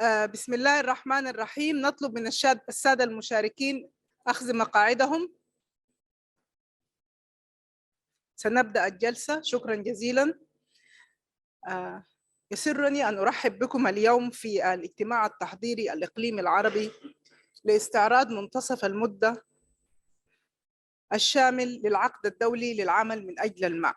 بسم الله الرحمن الرحيم. نطلب من السادة المشاركين أخذ مقاعدهم. سنبدأ الجلسة. شكرا جزيلا. يسرني أن أرحب بكم اليوم في الاجتماع التحضيري الإقليمي العربي لاستعراض منتصف المدة الشامل للعقد الدولي للعمل من أجل الماء.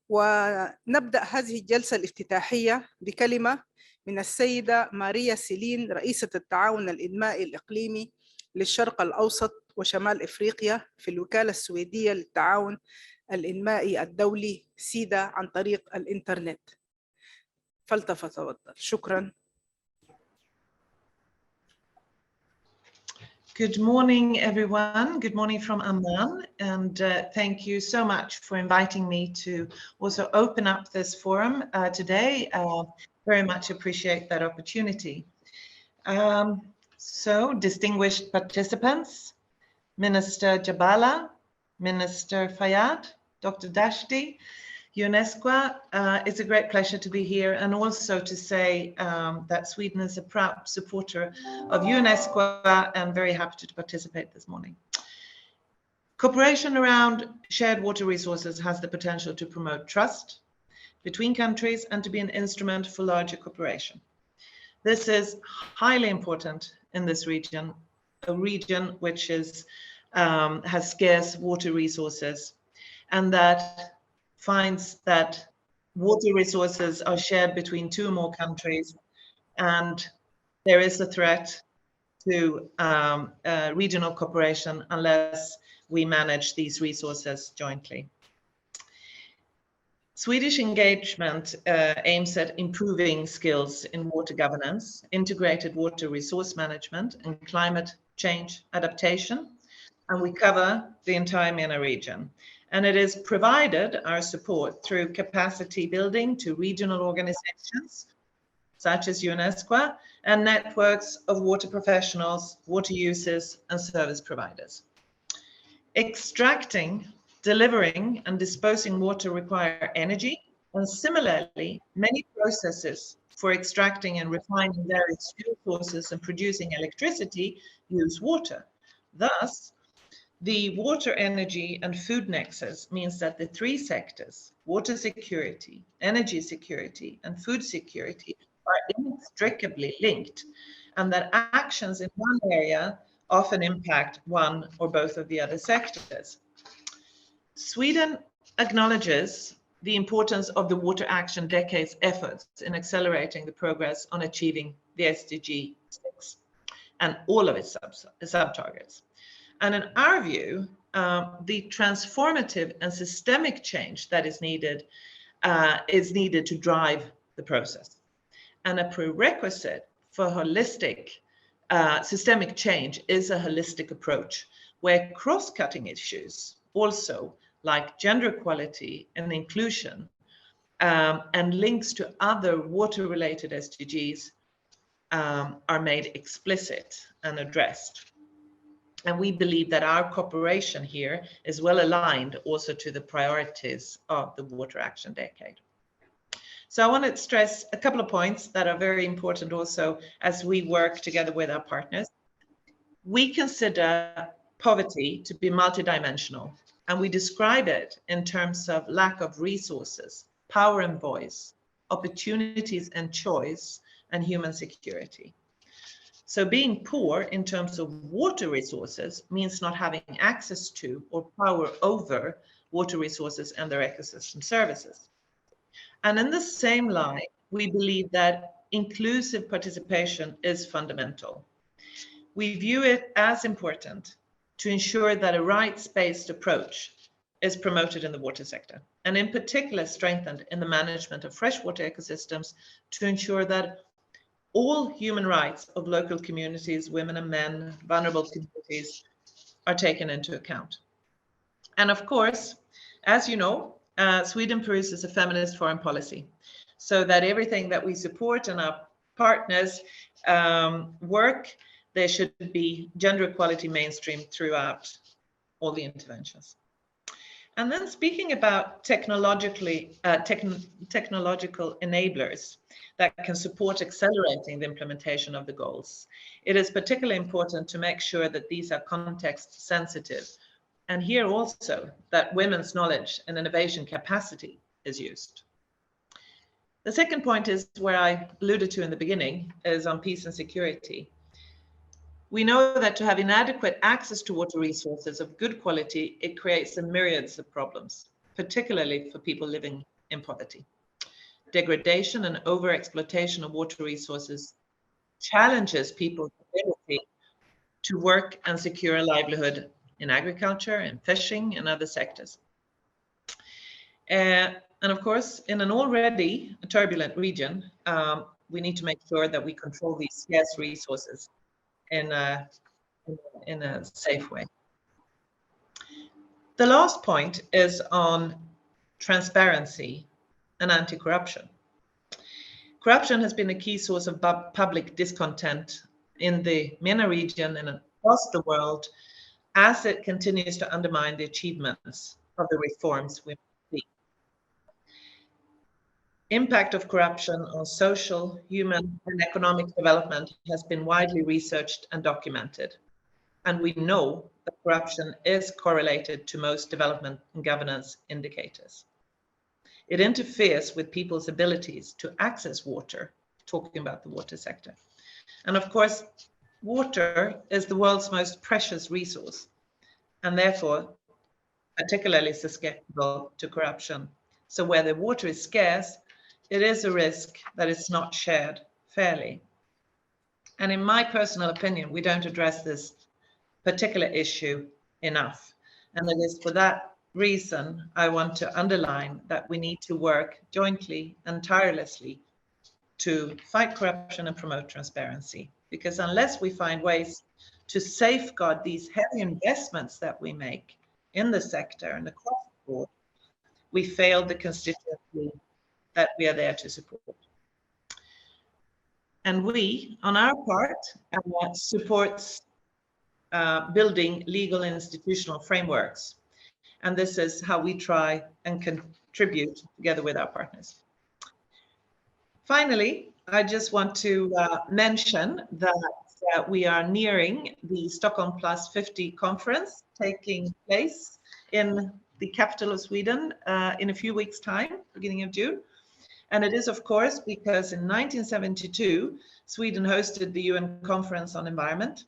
ونبدأ هذه الجلسة الافتتاحية بكلمة من السيدة ماريا سيلين، رئيسة التعاون الإنمائي الإقليمي للشرق الأوسط وشمال إفريقيا في الوكالة السويدية للتعاون الإنمائي الدولي سيدا عن طريق الإنترنت. فلتفضل. شكرا. Good morning, everyone. Good morning from Amman, and thank you so much for inviting me to also open up this forum today. Very much appreciate that opportunity. So, distinguished participants, Minister Jabala, Minister Fayyad, Dr. Dashti, UNESCO, it's a great pleasure to be here, and also to say that Sweden is a proud supporter of UNESCO and very happy to participate this morning. Cooperation around shared water resources has the potential to promote trust between countries and to be an instrument for larger cooperation. This is highly important in this region, a region which is, has scarce water resources, and that finds that water resources are shared between two or more countries, and there is a threat to regional cooperation unless we manage these resources jointly. Swedish engagement aims at improving skills in water governance, integrated water resource management, and climate change adaptation, and we cover the entire MENA region. And it is provided our support through capacity building to regional organizations, such as UNESCO, and networks of water professionals, water users, and service providers. Extracting, delivering, and disposing water require energy, and similarly, many processes for extracting and refining various fuel sources and producing electricity use water. Thus, the water, energy, and food nexus means that the three sectors, water security, energy security, and food security, are inextricably linked, and that actions in one area often impact one or both of the other sectors. Sweden acknowledges the importance of the Water Action Decade's efforts in accelerating the progress on achieving the SDG 6 and all of its sub-targets. And in our view, the transformative and systemic change that is needed to drive the process. And a prerequisite for holistic systemic change is a holistic approach where cross-cutting issues also like gender equality and inclusion and links to other water-related SDGs are made explicit and addressed. And we believe that our cooperation here is well aligned also to the priorities of the Water Action Decade. So I want to stress a couple of points that are very important also as we work together with our partners. We consider poverty to be multidimensional, and we describe it in terms of lack of resources, power and voice, opportunities and choice, and human security. So being poor in terms of water resources means not having access to or power over water resources and their ecosystem services. And in the same line, we believe that inclusive participation is fundamental. We view it as important to ensure that a rights-based approach is promoted in the water sector, and in particular strengthened in the management of freshwater ecosystems to ensure that all human rights of local communities, women and men, vulnerable communities, are taken into account. And of course, as you know, Sweden pursues a feminist foreign policy, so that everything that we support and our partners work, there should be gender equality mainstream throughout all the interventions. And then speaking about technological enablers that can support accelerating the implementation of the goals, it is particularly important to make sure that these are context sensitive. And here also that women's knowledge and innovation capacity is used. The second point is where I alluded to in the beginning, is on peace and security. We know that to have inadequate access to water resources of good quality, it creates a myriad of problems, particularly for people living in poverty. Degradation and overexploitation of water resources challenges people's ability to work and secure a livelihood in agriculture, in fishing, and other sectors. And of course, in an already turbulent region, we need to make sure that we control these scarce resources in a safe way. The last point is on transparency and anti-corruption. Corruption has been a key source of public discontent in the MENA region and across the world, as it continues to undermine the achievements of the reforms we see. Impact of corruption on social, human, and economic development has been widely researched and documented. And we know that corruption is correlated to most development and governance indicators. It interferes with people's abilities to access water, talking about the water sector. And of course, water is the world's most precious resource, and therefore particularly susceptible to corruption. So where the water is scarce, it is a risk that it's not shared fairly. And in my personal opinion, we don't address this particular issue enough. And it is for that reason I want to underline that we need to work jointly and tirelessly to fight corruption and promote transparency. Because unless we find ways to safeguard these heavy investments that we make in the sector and across the board, we fail the constituency that we are there to support. And we, on our part, supports building legal and institutional frameworks. And this is how we try and contribute together with our partners. Finally, I just want to mention that we are nearing the Stockholm Plus 50 conference taking place in the capital of Sweden in a few weeks' time, beginning of June. And it is, of course, because in 1972, Sweden hosted the UN Conference on Environment.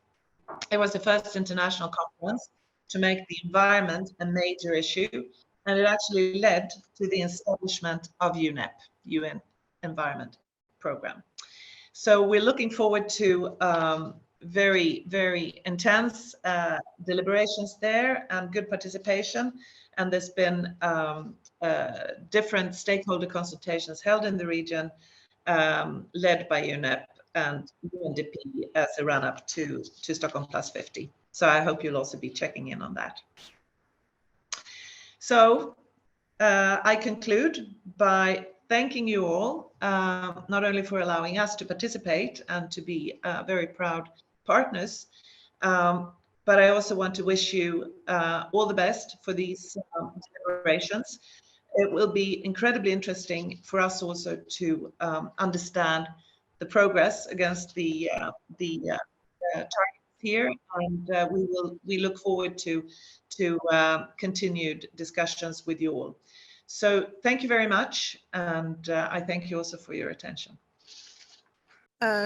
It was the first international conference to make the environment a major issue, and it actually led to the establishment of UNEP, UN Environment Program. So we're looking forward to very, very intense deliberations there and good participation. And there's been different stakeholder consultations held in the region, led by UNEP and UNDP as a run-up to Stockholm Plus 50. So I hope you'll also be checking in on that. So I conclude by thanking you all, not only for allowing us to participate and to be very proud partners, but I also want to wish you all the best for these deliberations. It will be incredibly interesting for us also to understand the progress against the targets here, and we look forward to continued discussions with you all. So thank you very much, and I thank you also for your attention.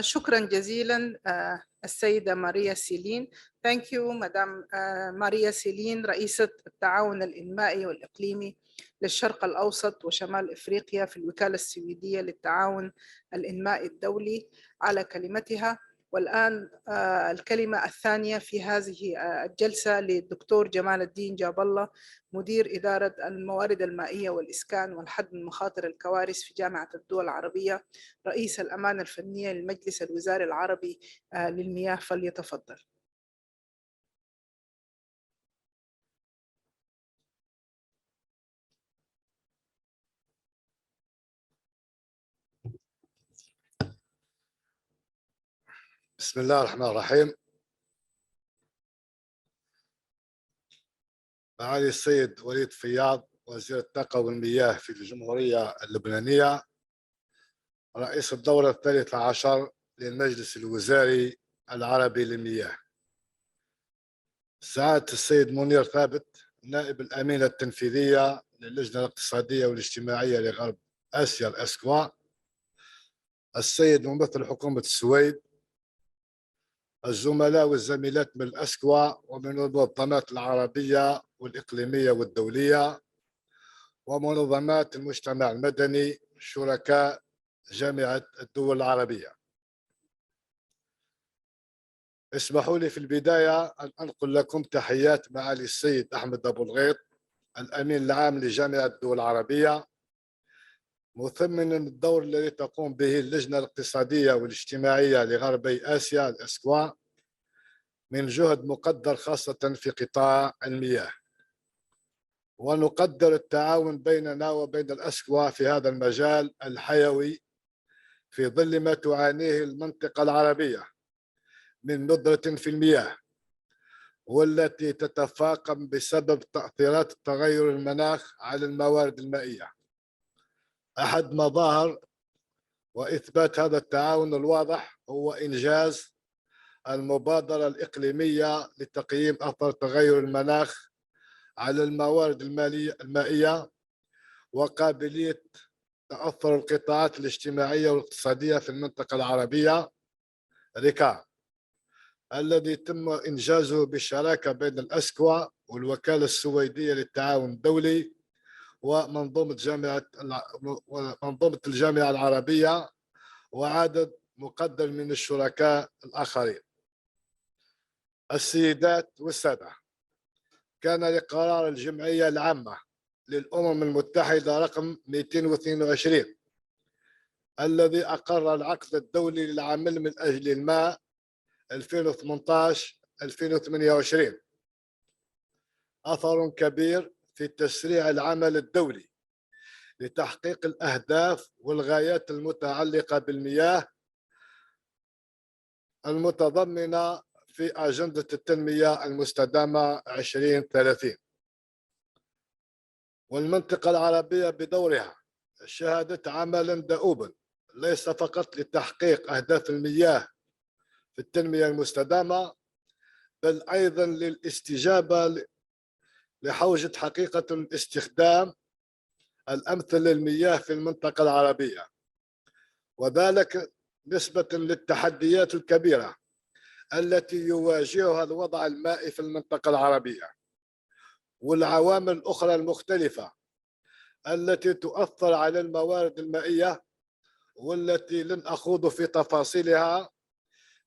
شكرا جزيلا السيدة ماريا سيلين. Thank you, Madam ماريا سيلين، رئيسة التعاون الإنمائي والإقليمي للشرق الأوسط وشمال إفريقيا في الوكالة السويدية للتعاون الإنمائي الدولي، على كلمتها. والآن الكلمة الثانية في هذه الجلسة للدكتور جمال الدين جاب الله، مدير إدارة الموارد المائية والإسكان والحد من مخاطر الكوارث في جامعة الدول العربية، رئيس الأمانة الفنية للمجلس الوزاري العربي للمياه. فليتفضل. بسم الله الرحمن الرحيم. معالي السيد وليد فياض وزير الطاقة والمياه في الجمهورية اللبنانية، رئيس الدورة 13 للمجلس الوزاري العربي للمياه، سعادة السيد منير ثابت نائب الأمينة التنفيذية للجنة الاقتصادية والاجتماعية لغرب آسيا الأسكوا، السيد ممثل حكومة السويد، الزملاء والزميلات من الأسكوا ومن المنظمات العربية والإقليمية والدولية ومنظمات المجتمع المدني، شركاء جامعة الدول العربية. اسمحوا لي في البداية أن أنقل لكم تحيات معالي السيد أحمد أبو الغيط الأمين العام لجامعة الدول العربية، مثمنا الدور الذي تقوم به اللجنة الاقتصادية والاجتماعية لغربي آسيا الأسكوا من جهد مقدر خاصة في قطاع المياه، ونقدر التعاون بيننا وبين الأسكوا في هذا المجال الحيوي في ظل ما تعانيه المنطقة العربية من ندرة في المياه، والتي تتفاقم بسبب تأثيرات تغير المناخ على الموارد المائية. أحد مظاهر وإثبات هذا التعاون الواضح هو إنجاز المبادرة الإقليمية لتقييم أثر تغير المناخ على الموارد المائية وقابلية تأثر القطاعات الاجتماعية والاقتصادية في المنطقة العربية ريكا، الذي تم إنجازه بالشراكة بين الأسكوا والوكالة السويدية للتعاون الدولي ومنظومة الجامعة العربية وعدد مقدر من الشركاء الآخرين. السيدات والسادة، كان لقرار الجمعية العامة للأمم المتحدة رقم 222 الذي أقر العقد الدولي للعمل من أجل الماء 2018-2028 أثر كبير في تسريع العمل الدولي لتحقيق الأهداف والغايات المتعلقة بالمياه المتضمنة في أجندة التنمية المستدامة 2030. والمنطقة العربية بدورها شهدت عملا دؤوبا ليس فقط لتحقيق أهداف المياه في التنمية المستدامة، بل أيضا للاستجابة لحوجة حقيقة الاستخدام الأمثل للمياه في المنطقة العربية، وذلك نسبة للتحديات الكبيرة التي يواجهها الوضع المائي في المنطقة العربية والعوامل الأخرى المختلفة التي تؤثر على الموارد المائية، والتي لن أخوض في تفاصيلها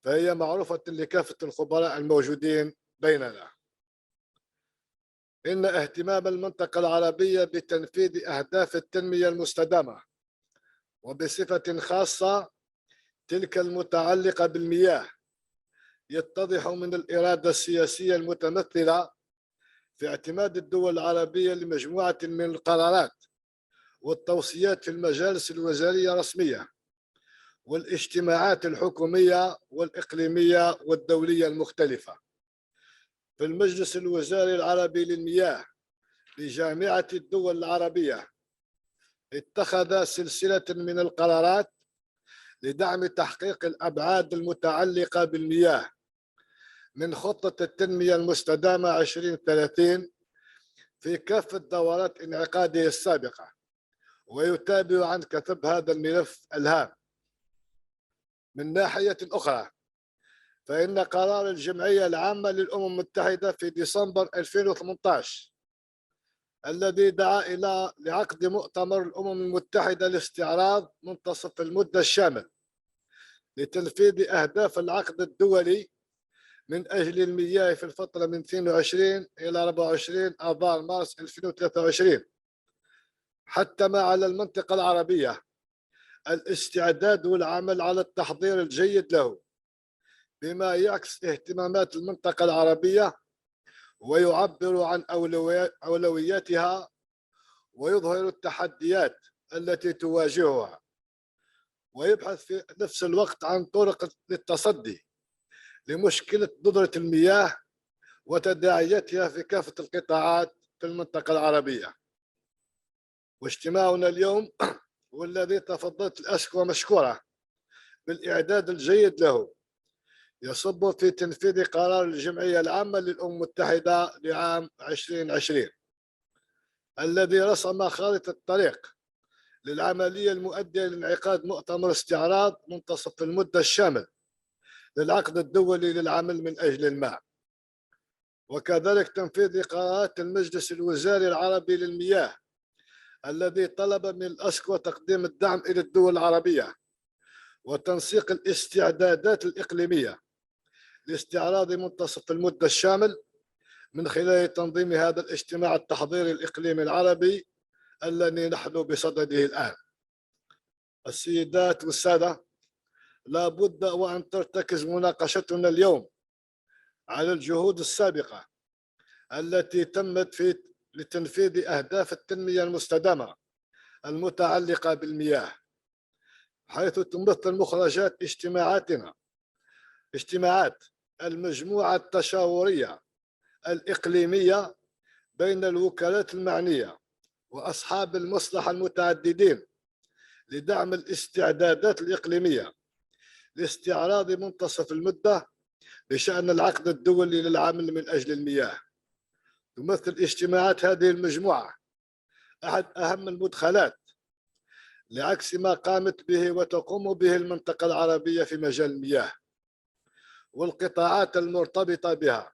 فهي معروفة لكافة الخبراء الموجودين بيننا. إن اهتمام المنطقة العربية بتنفيذ أهداف التنمية المستدامة وبصفة خاصة تلك المتعلقة بالمياه يتضح من الإرادة السياسية المتمثلة في اعتماد الدول العربية لمجموعة من القرارات والتوصيات في المجالس الوزارية الرسمية والاجتماعات الحكومية والإقليمية والدولية المختلفة. في المجلس الوزاري العربي للمياه لجامعة الدول العربية اتخذ سلسلة من القرارات لدعم تحقيق الأبعاد المتعلقة بالمياه من خطة التنمية المستدامة 2030 في كافة دورات انعقاده السابقة، ويتابع عن كثب هذا الملف الهام. من ناحية أخرى، فإن قرار الجمعية العامة للأمم المتحدة في ديسمبر 2018 الذي دعا إلى لعقد مؤتمر الأمم المتحدة لاستعراض منتصف المدة الشامل لتنفيذ أهداف العقد الدولي من أجل المياه في الفترة من 22 إلى 24 آذار مارس 2023، حتم على المنطقة العربية الاستعداد والعمل على التحضير الجيد له بما يعكس اهتمامات المنطقة العربية ويعبر عن أولوياتها ويظهر التحديات التي تواجهها، ويبحث في نفس الوقت عن طرق للتصدي لمشكلة ندرة المياه وتداعياتها في كافة القطاعات في المنطقة العربية. واجتماعنا اليوم والذي تفضلت الأشكر مشكورة بالإعداد الجيد له يصب في تنفيذ قرار الجمعية العامة للأمم المتحدة لعام 2020 الذي رسم خارطة الطريق للعملية المؤدية لانعقاد مؤتمر استعراض منتصف المدة الشامل للعقد الدولي للعمل من أجل الماء، وكذلك تنفيذ قرارات المجلس الوزاري العربي للمياه الذي طلب من الأسكو تقديم الدعم إلى الدول العربية وتنسيق الاستعدادات الإقليمية لاستعراض منتصف المدة الشامل من خلال تنظيم هذا الاجتماع التحضيري الإقليمي العربي الذي نحن بصدده الآن. السيدات والسادة، لا بد وأن ترتكز مناقشتنا اليوم على الجهود السابقة التي تمت لتنفيذ أهداف التنمية المستدامة المتعلقة بالمياه، حيث تمثل مخرجات اجتماعات المجموعة التشاورية الإقليمية بين الوكالات المعنية وأصحاب المصلحة المتعددين لدعم الاستعدادات الإقليمية لاستعراض منتصف المدة بشأن العقد الدولي للعمل من أجل المياه. تمثل اجتماعات هذه المجموعة أحد أهم المدخلات لعكس ما قامت به وتقوم به المنطقة العربية في مجال المياه والقطاعات المرتبطة بها.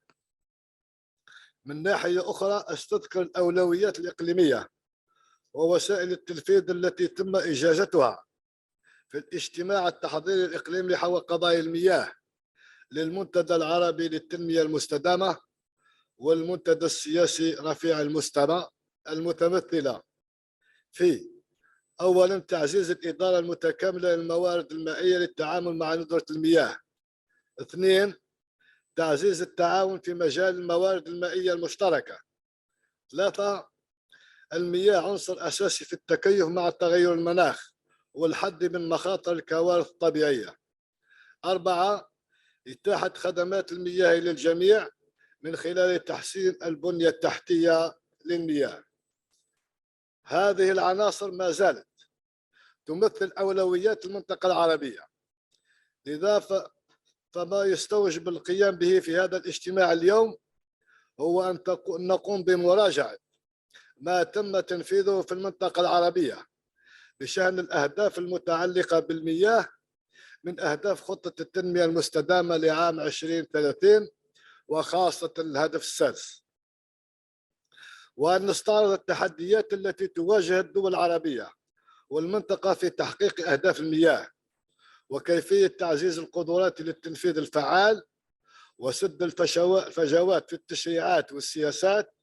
من ناحية أخرى استذكر الأولويات الإقليمية ووسائل التنفيذ التي تم إجازتها في الاجتماع التحضيري الإقليمي حول قضايا المياه للمنتدى العربي للتنمية المستدامة والمنتدى السياسي رفيع المستوى، المتمثلة في أولاً تعزيز الإدارة المتكاملة للموارد المائية للتعامل مع ندرة المياه. 2. تعزيز التعاون في مجال الموارد المائية المشتركة. 3. المياه عنصر أساسي في التكيف مع تغير المناخ والحد من مخاطر الكوارث الطبيعية. 4. إتاحة خدمات المياه للجميع من خلال تحسين البنية التحتية للمياه. هذه العناصر ما زالت تمثل أولويات المنطقة العربية، لذا فما يستوجب القيام به في هذا الاجتماع اليوم هو أن نقوم بمراجعة ما تم تنفيذه في المنطقة العربية بشأن الأهداف المتعلقة بالمياه من أهداف خطة التنمية المستدامة لعام 2030 وخاصة الهدف السادس، وأن نستعرض التحديات التي تواجه الدول العربية والمنطقة في تحقيق أهداف المياه وكيفية تعزيز القدرات للتنفيذ الفعال وسد الفجوات في التشريعات والسياسات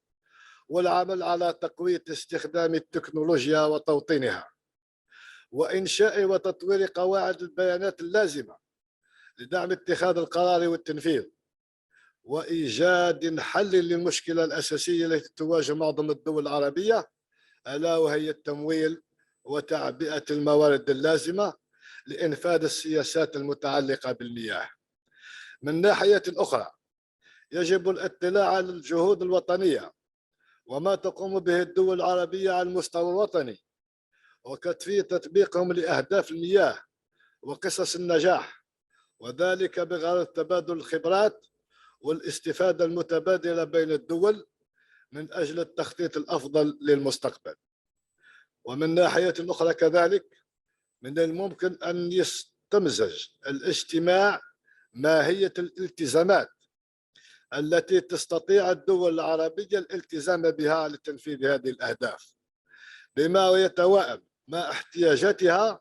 والعمل على تقوية استخدام التكنولوجيا وتوطينها وإنشاء وتطوير قواعد البيانات اللازمة لدعم اتخاذ القرار والتنفيذ وإيجاد حل للمشكلة الأساسية التي تواجه معظم الدول العربية، ألا وهي التمويل وتعبئة الموارد اللازمة لإنفاذ السياسات المتعلقة بالمياه. من ناحية أخرى يجب الاطلاع على الجهود الوطنية وما تقوم به الدول العربية على المستوى الوطني وكيفية تطبيقهم لأهداف المياه وقصص النجاح، وذلك بغرض تبادل الخبرات والاستفادة المتبادلة بين الدول من أجل التخطيط الأفضل للمستقبل. ومن ناحية أخرى كذلك من الممكن أن يستمزج الاجتماع ماهية الالتزامات التي تستطيع الدول العربية الالتزام بها لتنفيذ هذه الأهداف بما يتوائم مع احتياجاتها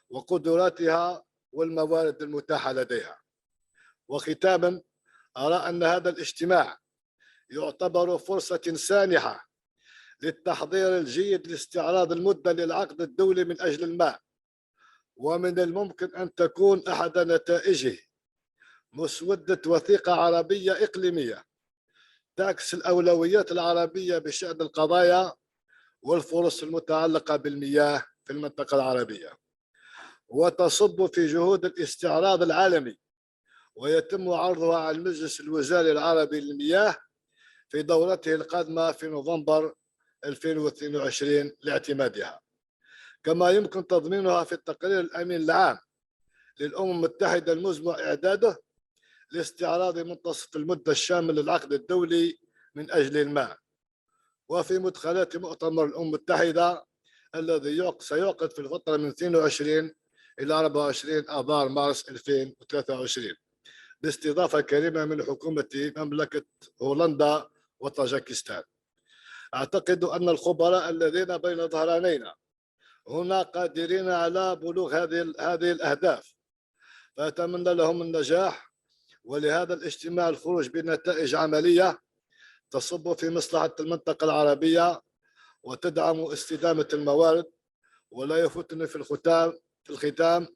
وقدراتها والموارد المتاحة لديها. وختاما أرى أن هذا الاجتماع يعتبر فرصة سانحة للتحضير الجيد لاستعراض المدة للعقد الدولي من أجل الماء، ومن الممكن أن تكون أحد نتائجه مسودة وثيقة عربية إقليمية تعكس الأولويات العربية بشأن القضايا والفرص المتعلقة بالمياه في المنطقة العربية، وتصب في جهود الاستعراض العالمي ويتم عرضها على المجلس الوزاري العربي للمياه في دورته القادمة في نوفمبر 2022 لاعتمادها. كما يمكن تضمينها في التقرير الأمين العام للأمم المتحدة المزمع إعداده لاستعراض منتصف المدة الشامل للعقد الدولي من أجل الماء، وفي مدخلات مؤتمر الأمم المتحدة الذي سيعقد في الفترة من 22 إلى 24 آذار مارس 2023 باستضافة كريمة من حكومة مملكة هولندا وطاجكستان. أعتقد أن الخبراء الذين بين ظهرانينا هنا قادرين على بلوغ هذه الأهداف، فأتمنى لهم النجاح، ولهذا الاجتماع الخروج بنتائج عملية تصب في مصلحة المنطقة العربية وتدعم استدامة الموارد. ولا يفوتني في الختام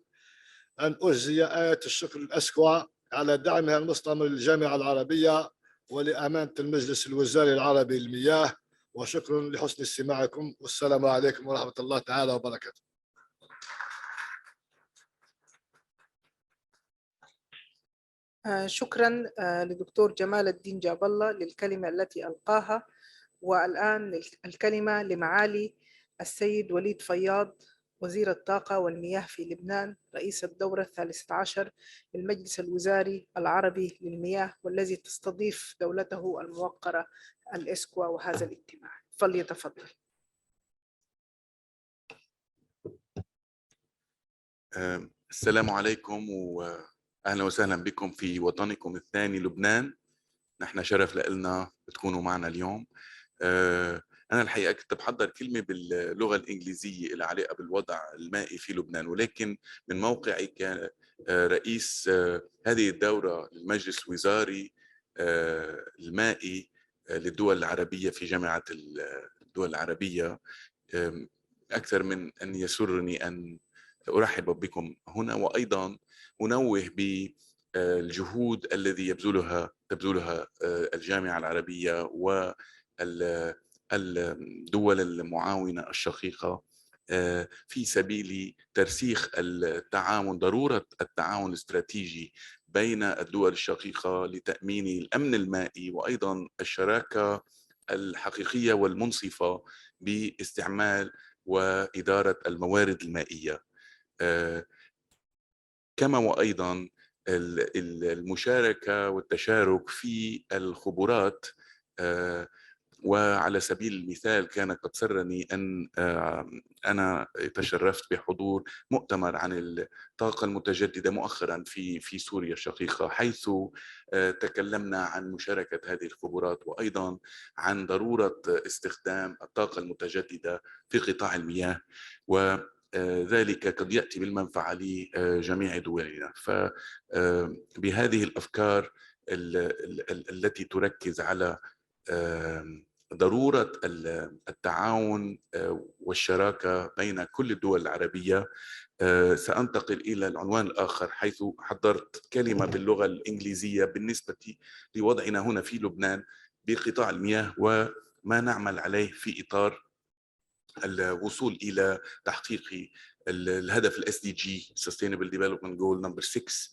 أن أجزي آية الشكر الأسكوى على دعمها المستمر للجامعة العربية ولأمانة المجلس الوزاري العربي للمياه، وشكرا لحسن استماعكم، والسلام عليكم ورحمة الله تعالى وبركاته. شكرا لدكتور جمال الدين جاب الله للكلمة التي ألقاها. والآن الكلمة لمعالي السيد وليد فياض وزير الطاقة والمياه في لبنان، رئيس الدورة 13 للمجلس الوزاري العربي للمياه، والذي تستضيف دولته الموقرة الإسكوا وهذا الاجتماع. فليتفضل. السلام عليكم وأهلا وسهلا بكم في وطنكم الثاني لبنان. نحن شرف لنا تكونوا معنا اليوم. أنا الحقيقة كنت بحضر كلمة باللغة الإنجليزية اللي علاقة بالوضع المائي في لبنان، ولكن من موقعي كرئيس هذه الدورة للمجلس الوزاري المائي للدول العربية في جامعة الدول العربية، أكثر من أن يسرني أن أرحب بكم هنا، وأيضا أنوه بالجهود الذي تبذلها الجامعة العربية والدول المعاونة الشقيقة في سبيل ترسيخ التعاون، ضرورة التعاون الاستراتيجي بين الدول الشقيقة لتأمين الأمن المائي، وأيضا الشراكة الحقيقية والمنصفة باستعمال وإدارة الموارد المائية، كما وأيضا المشاركة والتشارك في الخبرات. وعلى سبيل المثال كان قد سرني أن أنا تشرفت بحضور مؤتمر عن الطاقة المتجددة مؤخرا في سوريا الشقيقة، حيث تكلمنا عن مشاركة هذه الخبرات وأيضا عن ضرورة استخدام الطاقة المتجددة في قطاع المياه، وذلك قد يأتي بالمنفعة لجميع دولنا. فبهذه الأفكار التي تركز على ضرورة التعاون والشراكة بين كل الدول العربية، سأنتقل إلى العنوان الآخر، حيث حضرت كلمة باللغة الإنجليزية بالنسبة لوضعنا هنا في لبنان بقطاع المياه وما نعمل عليه في إطار الوصول إلى تحقيق الهدف ال SDG Sustainable Development Goal number 6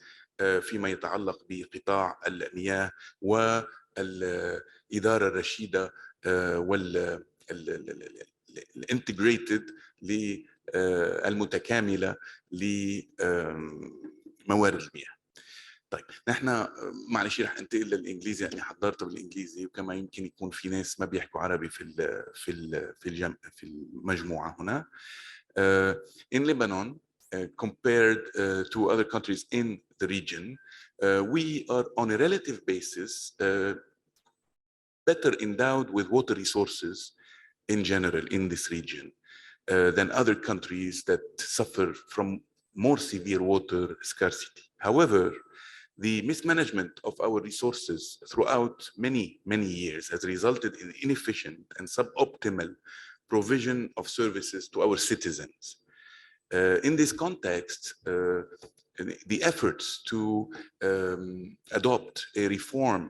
فيما يتعلق بقطاع المياه والإدارة الرشيدة والانتجريتد المتكاملة لموارد المياه. طيب نحن معلش رح انتقل للانجليزي لاني حضرته بالانجليزي، وكما يمكن يكون في ناس ما بيحكوا عربي في المجموعة هنا. In Lebanon, compared to other countries in the region, we are on a relative basis better endowed with water resources in general in this region than other countries that suffer from more severe water scarcity. However, the mismanagement of our resources throughout many years has resulted in inefficient and suboptimal provision of services to our citizens. In this context, the efforts to adopt a reform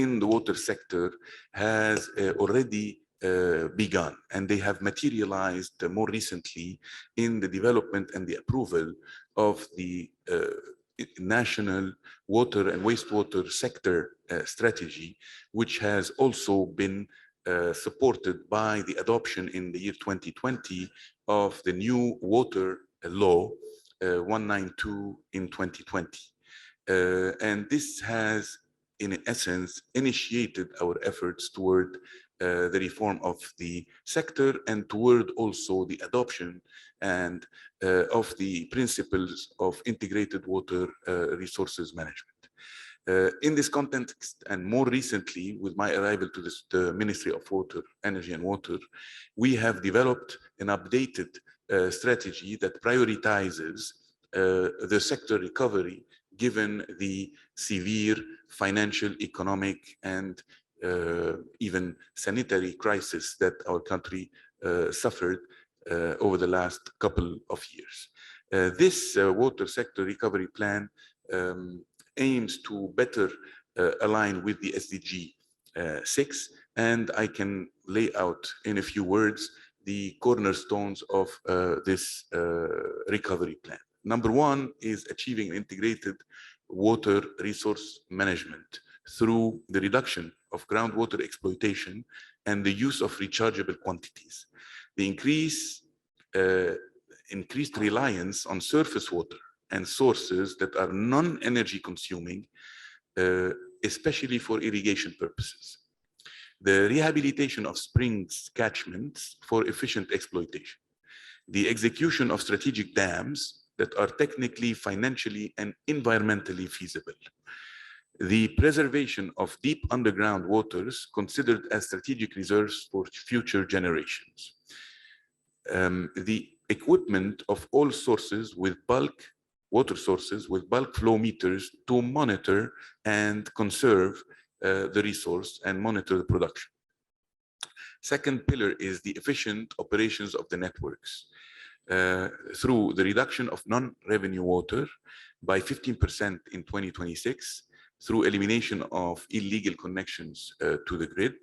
in the water sector has already begun, and they have materialized more recently in the development and the approval of the national water and wastewater sector strategy, which has also been supported by the adoption in the year 2020 of the new water law 192 in 2020. And this has, in essence, initiated our efforts toward the reform of the sector and toward also the adoption and of the principles of integrated water resources management. In this context, and more recently with my arrival to the Ministry of Water, Energy and Water, we have developed an updated strategy that prioritizes the sector recovery given the severe financial, economic, and even sanitary crisis that our country suffered over the last couple of years. This water sector recovery plan aims to better align with the SDG 6, and I can lay out in a few words the cornerstones of this recovery plan. Number one is achieving integrated water resource management through the reduction of groundwater exploitation and the use of rechargeable quantities. The increased reliance on surface water and sources that are non-energy consuming, especially for irrigation purposes. The rehabilitation of springs catchments for efficient exploitation. The execution of strategic dams that are technically, financially, and environmentally feasible. The preservation of deep underground waters considered as strategic reserves for future generations. The equipment of all sources with bulk water sources with bulk flow meters to monitor and conserve the resource and monitor the production. Second pillar is the efficient operations of the networks through the reduction of non-revenue water by 15% in 2026 through elimination of illegal connections to the grid.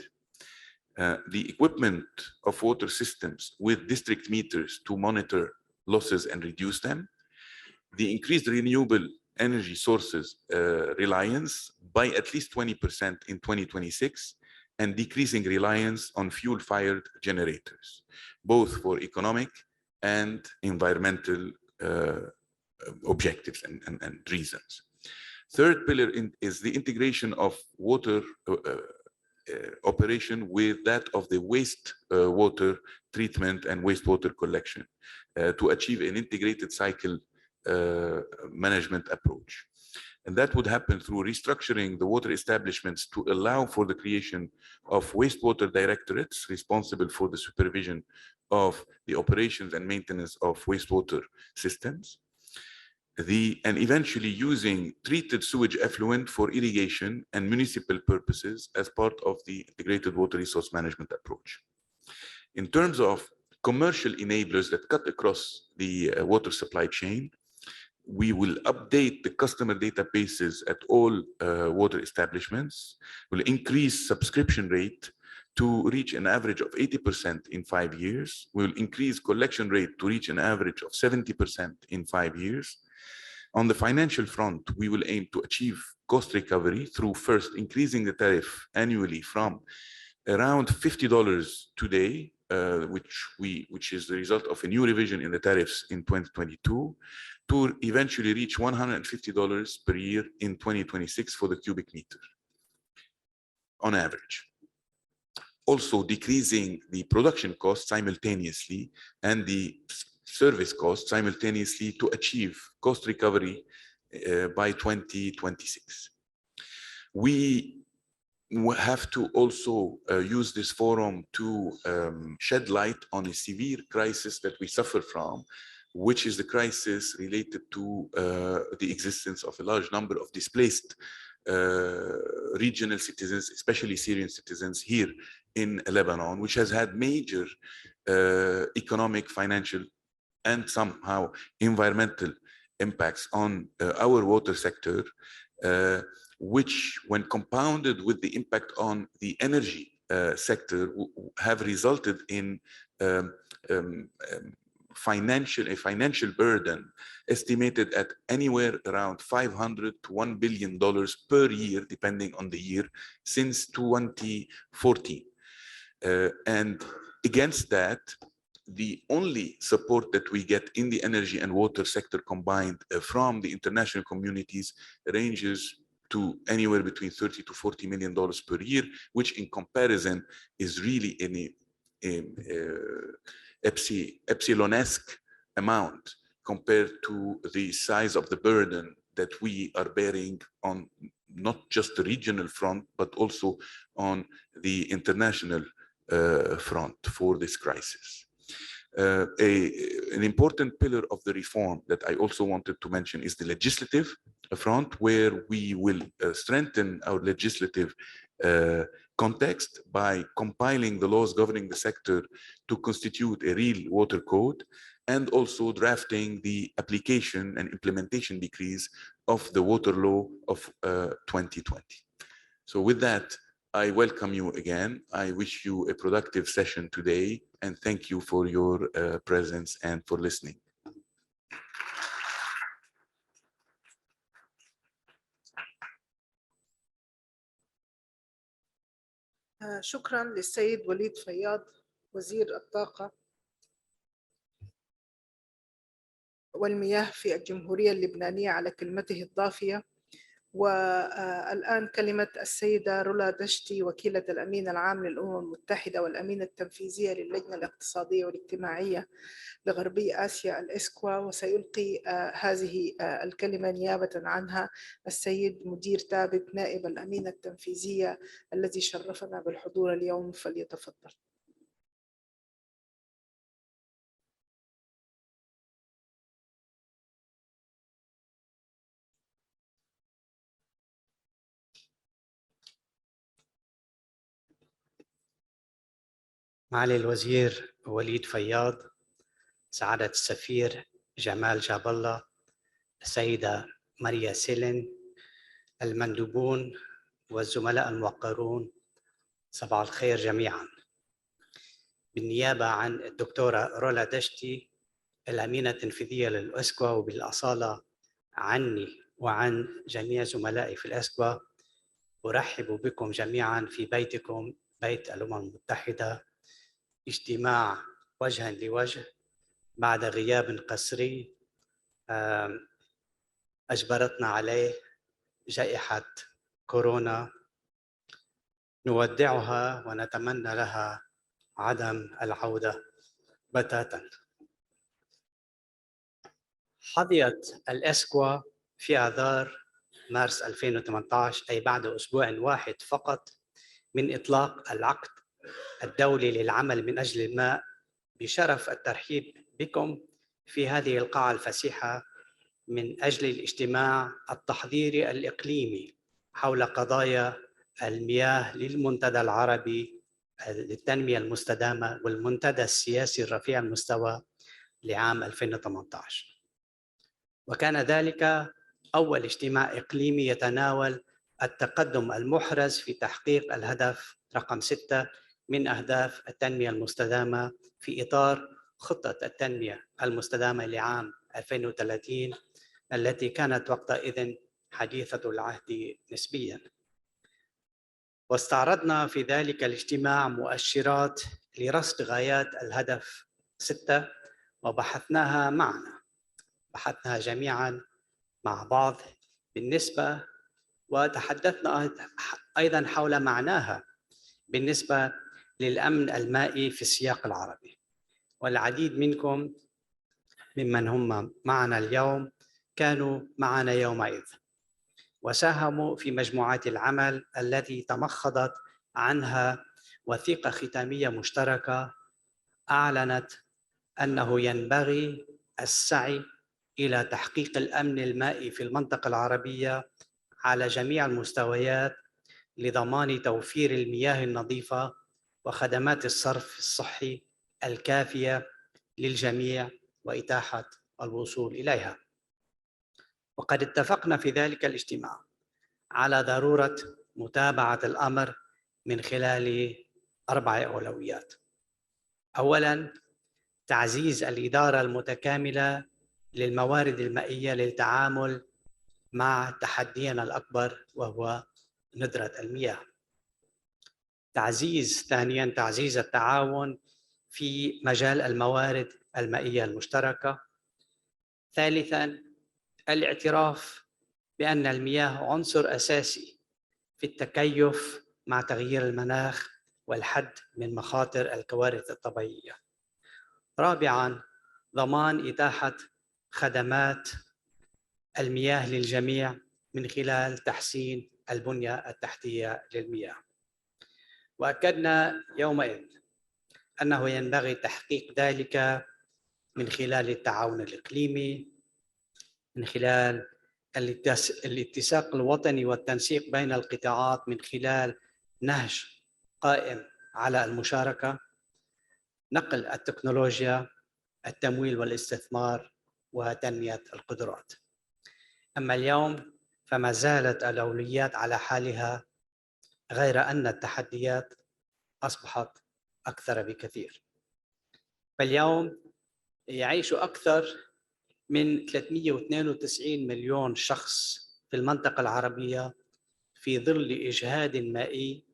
The equipment of water systems with district meters to monitor losses and reduce them. The increased renewable energy sources reliance by at least 20% in 2026 and decreasing reliance on fuel-fired generators, both for economic and environmental objectives and reasons. Third pillar is the integration of water operation with that of the waste water treatment and wastewater collection to achieve an integrated cycle management approach. And that would happen through restructuring the water establishments to allow for the creation of wastewater directorates responsible for the supervision of the operations and maintenance of wastewater systems. And eventually using treated sewage effluent for irrigation and municipal purposes as part of the integrated water resource management approach. In terms of commercial enablers that cut across the water supply chain, we will update the customer databases at all water establishments, will increase subscription rate to reach an average of 80% in 5 years. We will increase collection rate to reach an average of 70% in 5 years. On the financial front, we will aim to achieve cost recovery through first increasing the tariff annually from around $50 today, which is the result of a new revision in the tariffs in 2022, to eventually reach $150 per year in 2026 for the cubic meter on average. Also decreasing the production cost simultaneously and the service cost simultaneously to achieve cost recovery by 2026. We have to also use this forum to shed light on a severe crisis that we suffer from, which is the crisis related to the existence of a large number of displaced regional citizens, especially Syrian citizens here in Lebanon, which has had major economic, financial, and somehow environmental impacts on our water sector, which when compounded with the impact on the energy sector have resulted in financial burden estimated at anywhere around $500 to $1 billion per year, depending on the year, since 2014. And against that, the only support that we get in the energy and water sector combined from the international communities ranges to anywhere between $30 to $40 million per year, which in comparison is really in epsilonesque amount compared to the size of the burden that we are bearing on not just the regional front, but also on the international front for this crisis. An important pillar of the reform that I also wanted to mention is the legislative front, where we will strengthen our legislative context by compiling the laws governing the sector to constitute a real water code, and also drafting the application and implementation decrees of the water law of 2020. So with that, I welcome you again. I wish you a productive session today, and thank you for your presence and for listening. شكرا للسيد وليد فياض وزير الطاقة والمياه في الجمهورية اللبنانية على كلمته الضافية. والآن كلمة السيدة رولا دشتي، وكيلة الأمين العام للأمم المتحدة والأمينة التنفيذية للجنة الاقتصادية والاجتماعية لغربي آسيا الإسكوا، وسيلقي هذه الكلمة نيابة عنها السيد مدير ثابت نائب الأمينة التنفيذية الذي شرفنا بالحضور اليوم، فليتفضل. معالي الوزير وليد فياض، سعادة السفير جمال جاب الله، السيدة ماريا سيلين، المندوبون والزملاء الموقرون، صباح الخير جميعا. بالنيابة عن الدكتورة رولا دشتي الأمينة التنفيذية للأسكوا، وبالأصالة عني وعن جميع زملائي في الأسكوا، أرحب بكم جميعا في بيتكم بيت الأمم المتحدة، اجتماع وجها لوجه بعد غياب قسري أجبرتنا عليه جائحة كورونا. نودعها ونتمنى لها عدم العودة بتاتا. حظيت الأسكوا في آذار مارس 2018، أي بعد أسبوع واحد فقط من إطلاق العقد الدولي للعمل من أجل الماء، بشرف الترحيب بكم في هذه القاعة الفسيحة من أجل الاجتماع التحضيري الإقليمي حول قضايا المياه للمنتدى العربي للتنمية المستدامة والمنتدى السياسي الرفيع المستوى لعام 2018. وكان ذلك أول اجتماع إقليمي يتناول التقدم المحرز في تحقيق الهدف رقم 6 من أهداف التنمية المستدامة في إطار خطة التنمية المستدامة لعام 2030 التي كانت وقتئذ حديثة العهد نسبياً. واستعرضنا في ذلك الاجتماع مؤشرات لرصد غايات الهدف 6 وبحثناها معنا، بحثناها جميعاً مع بعض بالنسبة، وتحدثنا أيضاً حول معناها بالنسبة للأمن المائي في السياق العربي. والعديد منكم ممن هم معنا اليوم كانوا معنا يومئذ وساهموا في مجموعات العمل التي تمخضت عنها وثيقة ختامية مشتركة أعلنت أنه ينبغي السعي إلى تحقيق الأمن المائي في المنطقة العربية على جميع المستويات لضمان توفير المياه النظيفة وخدمات الصرف الصحي الكافية للجميع وإتاحة الوصول إليها. وقد اتفقنا في ذلك الاجتماع على ضرورة متابعة الأمر من خلال 4 أولويات. أولاً، تعزيز الإدارة المتكاملة للموارد المائية للتعامل مع تحدينا الأكبر وهو ندرة المياه. ثانياً تعزيز التعاون في مجال الموارد المائية المشتركة. ثالثاً الاعتراف بأن المياه عنصر أساسي في التكيف مع تغيير المناخ والحد من مخاطر الكوارث الطبيعية. رابعاً ضمان إتاحة خدمات المياه للجميع من خلال تحسين البنية التحتية للمياه. وأكدنا يومئذ أنه ينبغي تحقيق ذلك من خلال التعاون الإقليمي، من خلال الاتساق الوطني والتنسيق بين القطاعات، من خلال نهج قائم على المشاركة، نقل التكنولوجيا، التمويل والاستثمار وتنمية القدرات. أما اليوم فما زالت الأولويات على حالها، غير أن التحديات أصبحت أكثر بكثير. فاليوم يعيش أكثر من 392 مليون شخص في المنطقة العربية في ظل إجهاد مائي،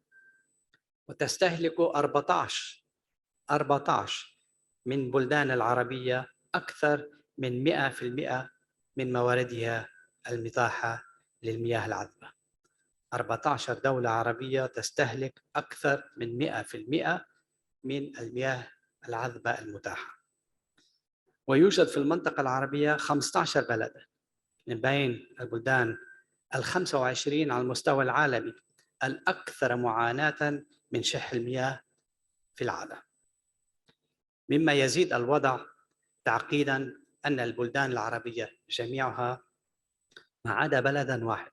وتستهلك 14 من بلدان العربية أكثر من 100% من مواردها المتاحة للمياه العذبة. 14 دولة عربية تستهلك أكثر من 100% من المياه العذبة المتاحة. ويوجد في المنطقة العربية 15 بلد من بين البلدان 25 على المستوى العالمي الأكثر معاناة من شح المياه في العالم، مما يزيد الوضع تعقيداً أن البلدان العربية جميعها ما عدا بلداً واحد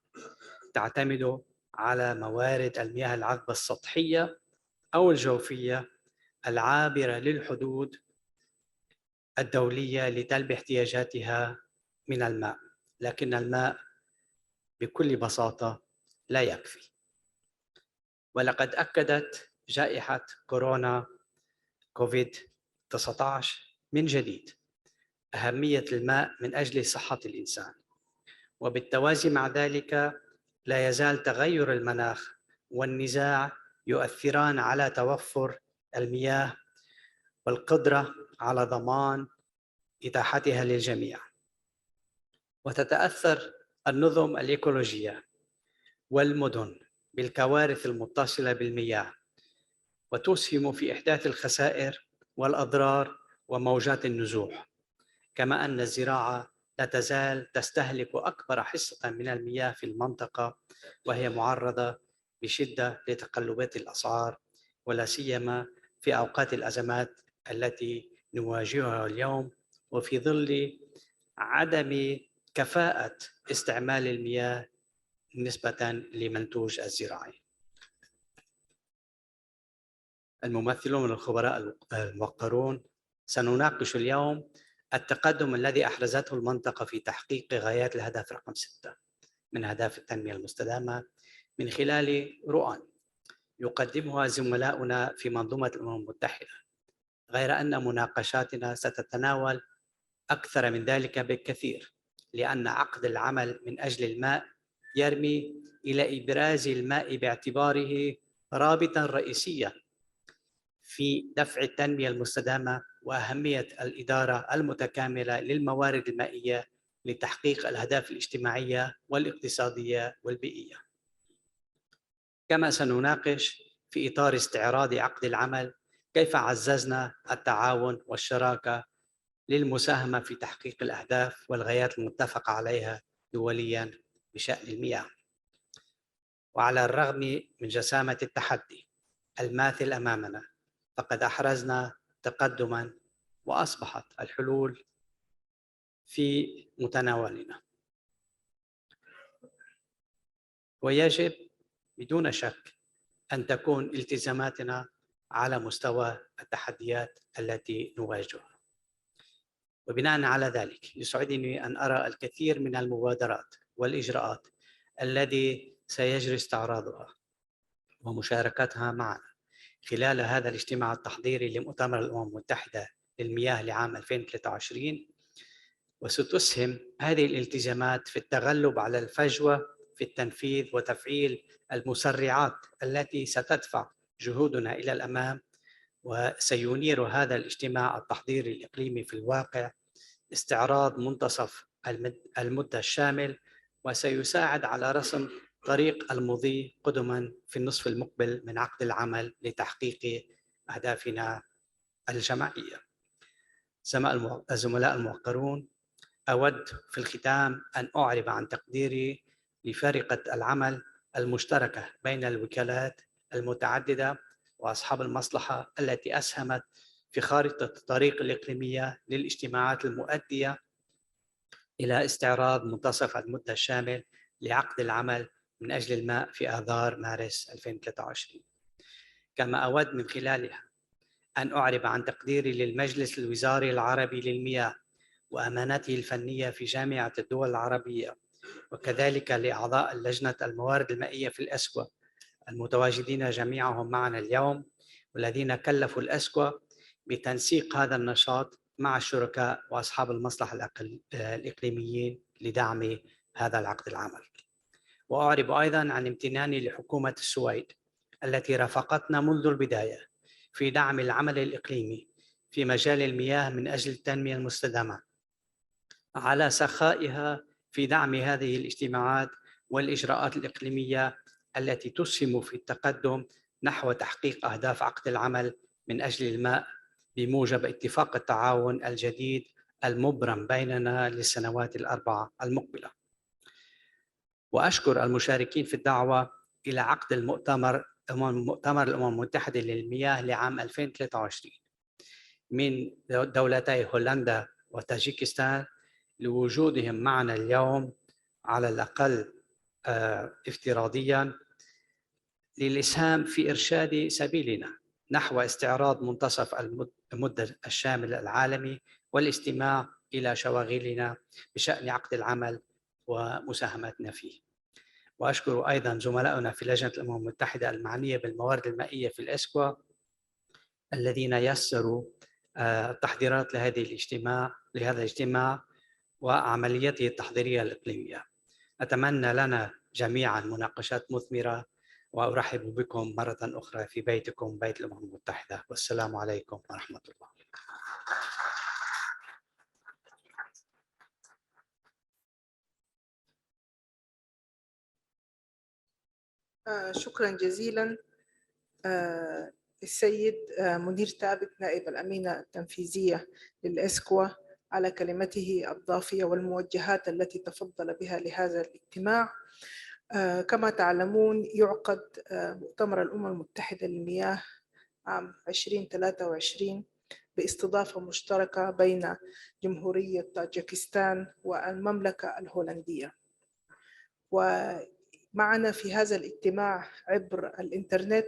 تعتمد على موارد المياه العذبة السطحية أو الجوفية العابرة للحدود الدولية لتلبي احتياجاتها من الماء، لكن الماء بكل بساطة لا يكفي. ولقد أكدت جائحة كورونا كوفيد-19 من جديد أهمية الماء من أجل صحة الإنسان، وبالتوازي مع ذلك لا يزال تغير المناخ والنزاع يؤثران على توفر المياه والقدرة على ضمان إتاحتها للجميع. وتتأثر النظم الإيكولوجية والمدن بالكوارث المتصلة بالمياه، وتسهم في إحداث الخسائر والأضرار وموجات النزوح، كما أن الزراعة لا تزال تستهلك أكبر حصة من المياه في المنطقة، وهي معرضة بشدة لتقلبات الأسعار، ولا سيما في أوقات الأزمات التي نواجهها اليوم، وفي ظل عدم كفاءة استعمال المياه نسبة لمنتوج الزراعي. الممثلون من الخبراء الموقرون سنناقش اليوم التقدم الذي أحرزته المنطقة في تحقيق غايات الهدف رقم 6 من أهداف التنمية المستدامة من خلال رؤى يقدمها زملاؤنا في منظومة الأمم المتحدة، غير أن مناقشاتنا ستتناول أكثر من ذلك بكثير، لأن عقد العمل من أجل الماء يرمي إلى إبراز الماء باعتباره رابطاً رئيسياً في دفع التنمية المستدامة وأهمية الإدارة المتكاملة للموارد المائية لتحقيق الأهداف الاجتماعية والاقتصادية والبيئية. كما سنناقش في إطار استعراض عقد العمل كيف عززنا التعاون والشراكة للمساهمة في تحقيق الأهداف والغايات المتفق عليها دولياً بشأن المياه. وعلى الرغم من جسامة التحدي الماثل أمامنا، فقد أحرزنا تقدماً وأصبحت الحلول في متناولنا. ويجب بدون شك أن تكون التزاماتنا على مستوى التحديات التي نواجهها. وبناء على ذلك يسعدني أن أرى الكثير من المبادرات والإجراءات التي سيجري استعراضها ومشاركتها معنا خلال هذا الاجتماع التحضيري لمؤتمر الأمم المتحدة للمياه لعام 2023، وستسهم هذه الالتزامات في التغلب على الفجوة في التنفيذ وتفعيل المسرعات التي ستدفع جهودنا إلى الأمام. وسينير هذا الاجتماع التحضيري الإقليمي في الواقع استعراض منتصف المدة الشامل، وسيساعد على رسم طريق المضي قدما في النصف المقبل من عقد العمل لتحقيق أهدافنا الجماعية. الزملاء الموقرون، أود في الختام أن أعرب عن تقديري لفرقة العمل المشتركة بين الوكالات المتعددة وأصحاب المصلحة التي أسهمت في خارطة الطريق الإقليمية للاجتماعات المؤدية إلى استعراض منتصف المدة الشامل لعقد العمل من أجل الماء في آذار مارس 2023. كما أود من خلالها أن أعرب عن تقديري للمجلس الوزاري العربي للمياه وأمانته الفنية في جامعة الدول العربية، وكذلك لأعضاء لجنة الموارد المائية في الأسكوا المتواجدين جميعهم معنا اليوم، والذين كلفوا الأسكوا بتنسيق هذا النشاط مع الشركاء وأصحاب المصلحة الإقليميين لدعم هذا العقد العمل. وأعرب أيضاً عن امتناني لحكومة السويد التي رافقتنا منذ البداية في دعم العمل الإقليمي في مجال المياه من أجل التنمية المستدامة، على سخائها في دعم هذه الاجتماعات والإجراءات الإقليمية التي تسهم في التقدم نحو تحقيق أهداف عقد العمل من أجل الماء بموجب اتفاق التعاون الجديد المبرم بيننا للسنوات الأربعة المقبلة. وأشكر المشاركين في الدعوة إلى عقد مؤتمر الأمم المتحدة للمياه لعام 2023 من دولتي هولندا وتاجيكستان لوجودهم معنا اليوم على الأقل افتراضياً للإسهام في إرشاد سبيلنا نحو استعراض منتصف المدة الشامل العالمي والاستماع إلى شواغلنا بشأن عقد العمل ومساهمتنا فيه. وأشكر أيضاً زملائنا في لجنة الأمم المتحدة المعنية بالموارد المائية في الأسكوا الذين يسروا التحضيرات لهذا الاجتماع وعمليته التحضيرية الإقليمية. أتمنى لنا جميعاً مناقشات مثمرة، وأرحب بكم مرة أخرى في بيتكم بيت الأمم المتحدة، والسلام عليكم ورحمة الله. شكرا جزيلا السيد منير ثابت نائب الأمينة التنفيذية للإسكوا على كلمته الضافية والموجهات التي تفضل بها لهذا الاجتماع. كما تعلمون يعقد مؤتمر الأمم المتحدة للمياه عام 2023 باستضافة مشتركة بين جمهورية طاجيكستان والمملكة الهولندية. ومعنا في هذا الاجتماع عبر الإنترنت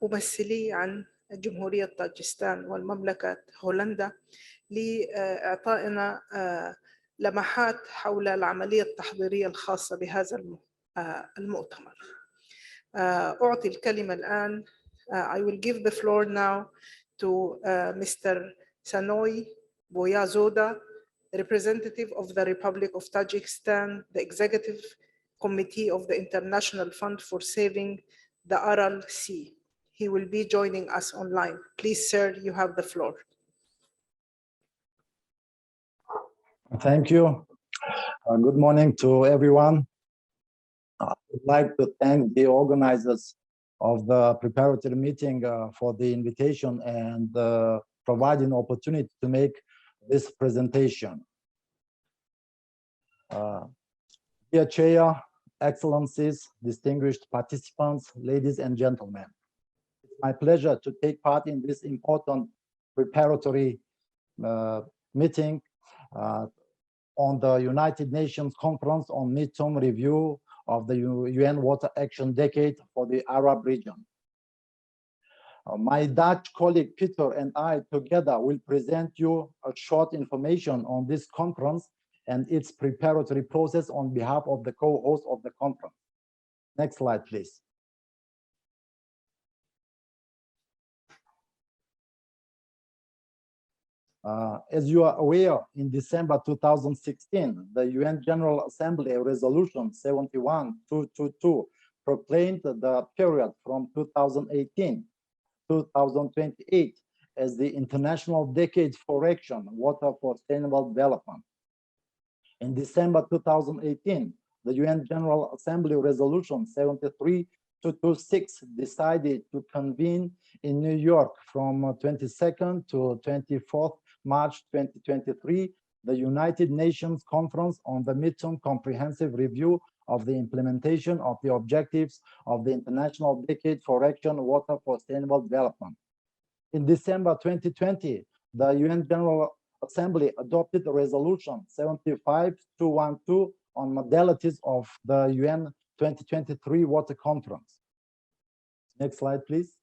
ممثلي عن جمهورية طاجيكستان والمملكة هولندا لإعطائنا لمحات حول العملية التحضيرية الخاصة بهذا المؤتمر. أعطي الكلمة الآن. I will give the floor now to Mr. Sanoy Boyazoda, representative of the Republic of Tajikistan, the Executive Committee of the International Fund for Saving the Aral Sea. He will be joining us online. Please, sir, you have the floor. Thank you. Good morning to everyone. I would like to thank the organizers of the preparatory meeting for the invitation and providing opportunity to make this presentation. Dear Chair, Excellencies, distinguished participants, ladies and gentlemen, it's my pleasure to take part in this important preparatory meeting on the United Nations Conference on Midterm Review of the UN Water Action Decade for the Arab region. My Dutch colleague Peter and I together will present you a short information on this conference and its preparatory process on behalf of the co-host of the conference. Next slide, please. As you are aware, in December 2016, the UN General Assembly Resolution 71222 proclaimed the period from 2018 to 2028 as the International Decade for Action, Water for Sustainable Development. In December 2018, the UN General Assembly Resolution 73226 decided to convene in New York from 22nd to 24th March 2023, the United Nations Conference on the Midterm Comprehensive Review of the implementation of the objectives of the International Decade for Action, Water for Sustainable Development. In December 2020, the UN General Assembly adopted the resolution 75212 on modalities of the UN 2023 Water Conference. Next slide, please.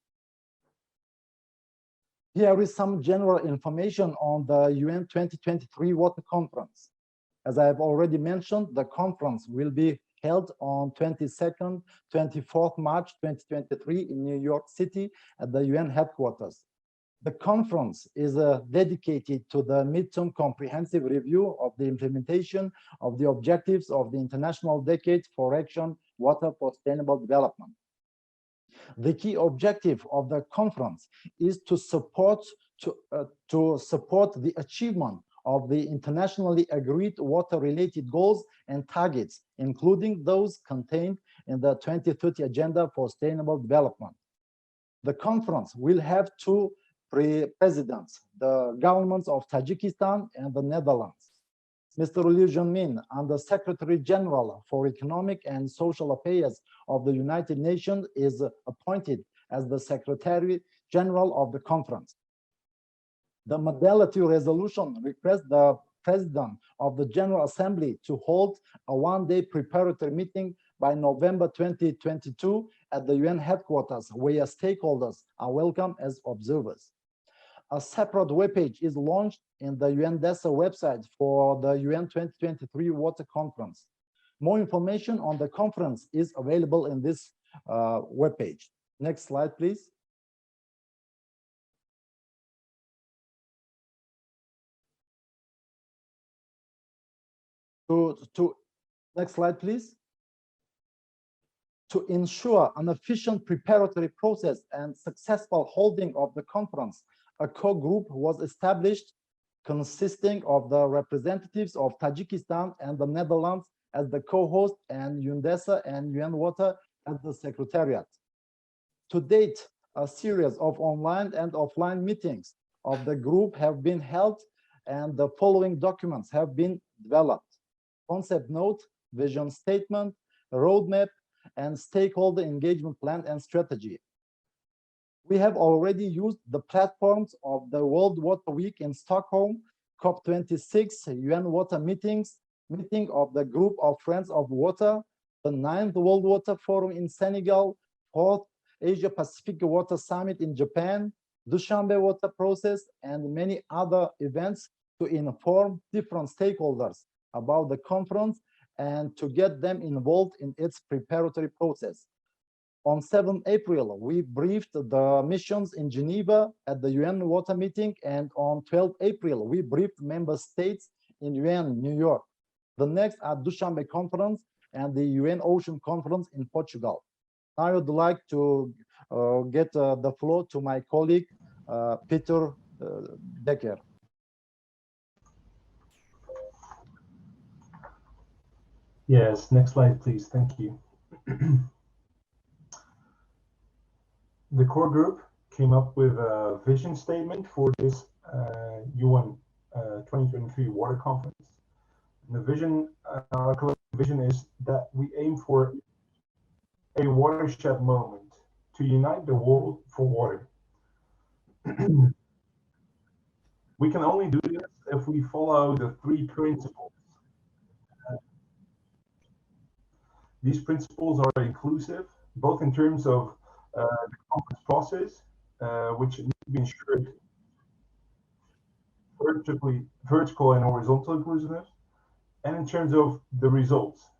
Here is some general information on the UN 2023 Water Conference. As I have already mentioned, the conference will be held on 22nd, 24th March 2023 in New York City at the UN headquarters. The conference is dedicated to the midterm comprehensive review of the implementation of the objectives of the International Decade for Action, Water for Sustainable Development. The key objective of the conference is to support the achievement of the internationally agreed water-related goals and targets, including those contained in the 2030 Agenda for Sustainable Development. The conference will have two presidents, the governments of Tajikistan and the Netherlands. Mr. Liu Junmin, Under Secretary General for Economic and Social Affairs of the United Nations, is appointed as the Secretary General of the conference. The modality resolution requests the President of the General Assembly to hold a one-day preparatory meeting by November 2022 at the UN headquarters, where stakeholders are welcome as observers. A separate webpage is launched in the UNDESA website for the UN 2023 Water Conference. More information on the conference is available in this webpage. Next slide, please. Next slide, please. To ensure an efficient preparatory process and successful holding of the conference, a core group was established consisting of the representatives of Tajikistan and the Netherlands as the co-host and UNDESA and UN Water as the secretariat. To date, a series of online and offline meetings of the group have been held, and the following documents have been developed: concept note, vision statement, roadmap, and stakeholder engagement plan and strategy. We have already used the platforms of the World Water Week in Stockholm, COP26, UN Water meeting of the Group of Friends of Water, the 9th World Water Forum in Senegal, 4th Asia Pacific Water Summit in Japan, Dushanbe Water Process, and many other events to inform different stakeholders about the conference and to get them involved in its preparatory process. On 7 April, we briefed the missions in Geneva at the UN Water meeting, and on 12 April, we briefed member states in UN New York. The next are Dushanbe Conference and the UN Ocean Conference in Portugal. Now I would like to get the floor to my colleague, Peter Decker. Yes, next slide, please. Thank you. The core group came up with a vision statement for this UN 2023 Water Conference. And the vision, our vision is that we aim for a watershed moment to unite the world for water. We can only do this if we follow the 3 principles. These principles are inclusive, both in terms of the conference process, which needs to be ensured vertical and horizontal inclusiveness, and in terms of the results,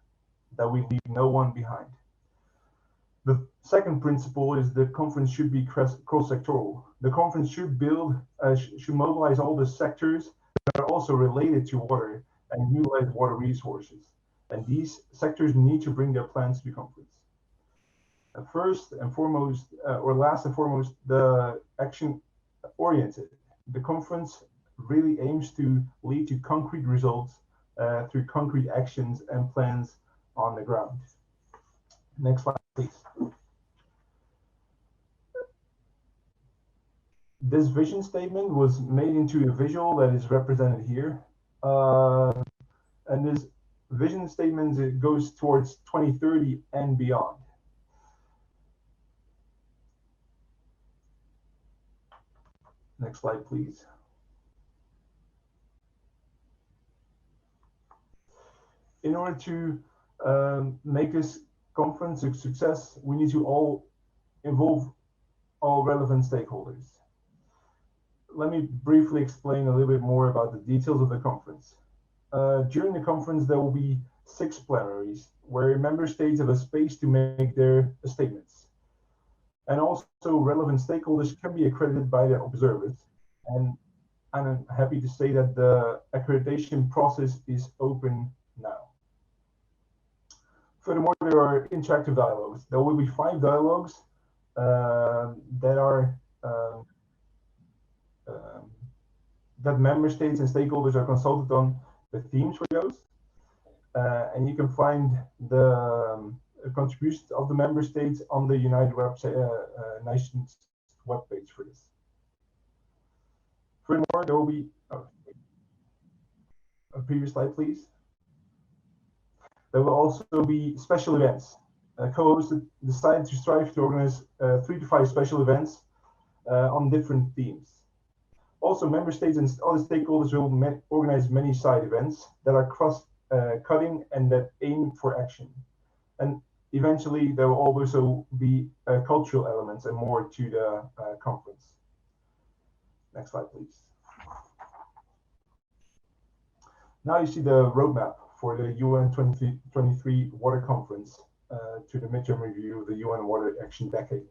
that we leave no one behind. The second principle is the conference should be cross-sectoral. The conference should should mobilize all the sectors that are also related to water and utilize water resources. And these sectors need to bring their plans to the conference. First and foremost, or last and foremost, the action-oriented. The conference really aims to lead to concrete results through concrete actions and plans on the ground. Next slide, please. This vision statement was made into a visual that is represented here. And this vision statement, it goes towards 2030 and beyond. Next slide, please. In order to make this conference a success, we need to involve all relevant stakeholders. Let me briefly explain a little bit more about the details of the conference. During the conference, there will be 6 plenaries where member states have a space to make their statements. And also relevant stakeholders can be accredited by the observers. And I'm happy to say that the accreditation process is open now. Furthermore, there are interactive dialogues. There will be 5 dialogues that member states and stakeholders are consulted on the themes for those. And you can find the contributions of the member states on the United Nations webpage for this. Furthermore, there will be a previous slide, please. There will also be special events. Co-hosts decided to strive to organize 3 to 5 special events on different themes. Also, member states and other stakeholders will organize many side events that are cross-cutting and that aim for action. And eventually, there will also be cultural elements and more to the conference. Next slide, please. Now you see the roadmap for the UN 2023 Water Conference to the midterm review of the UN Water Action Decade.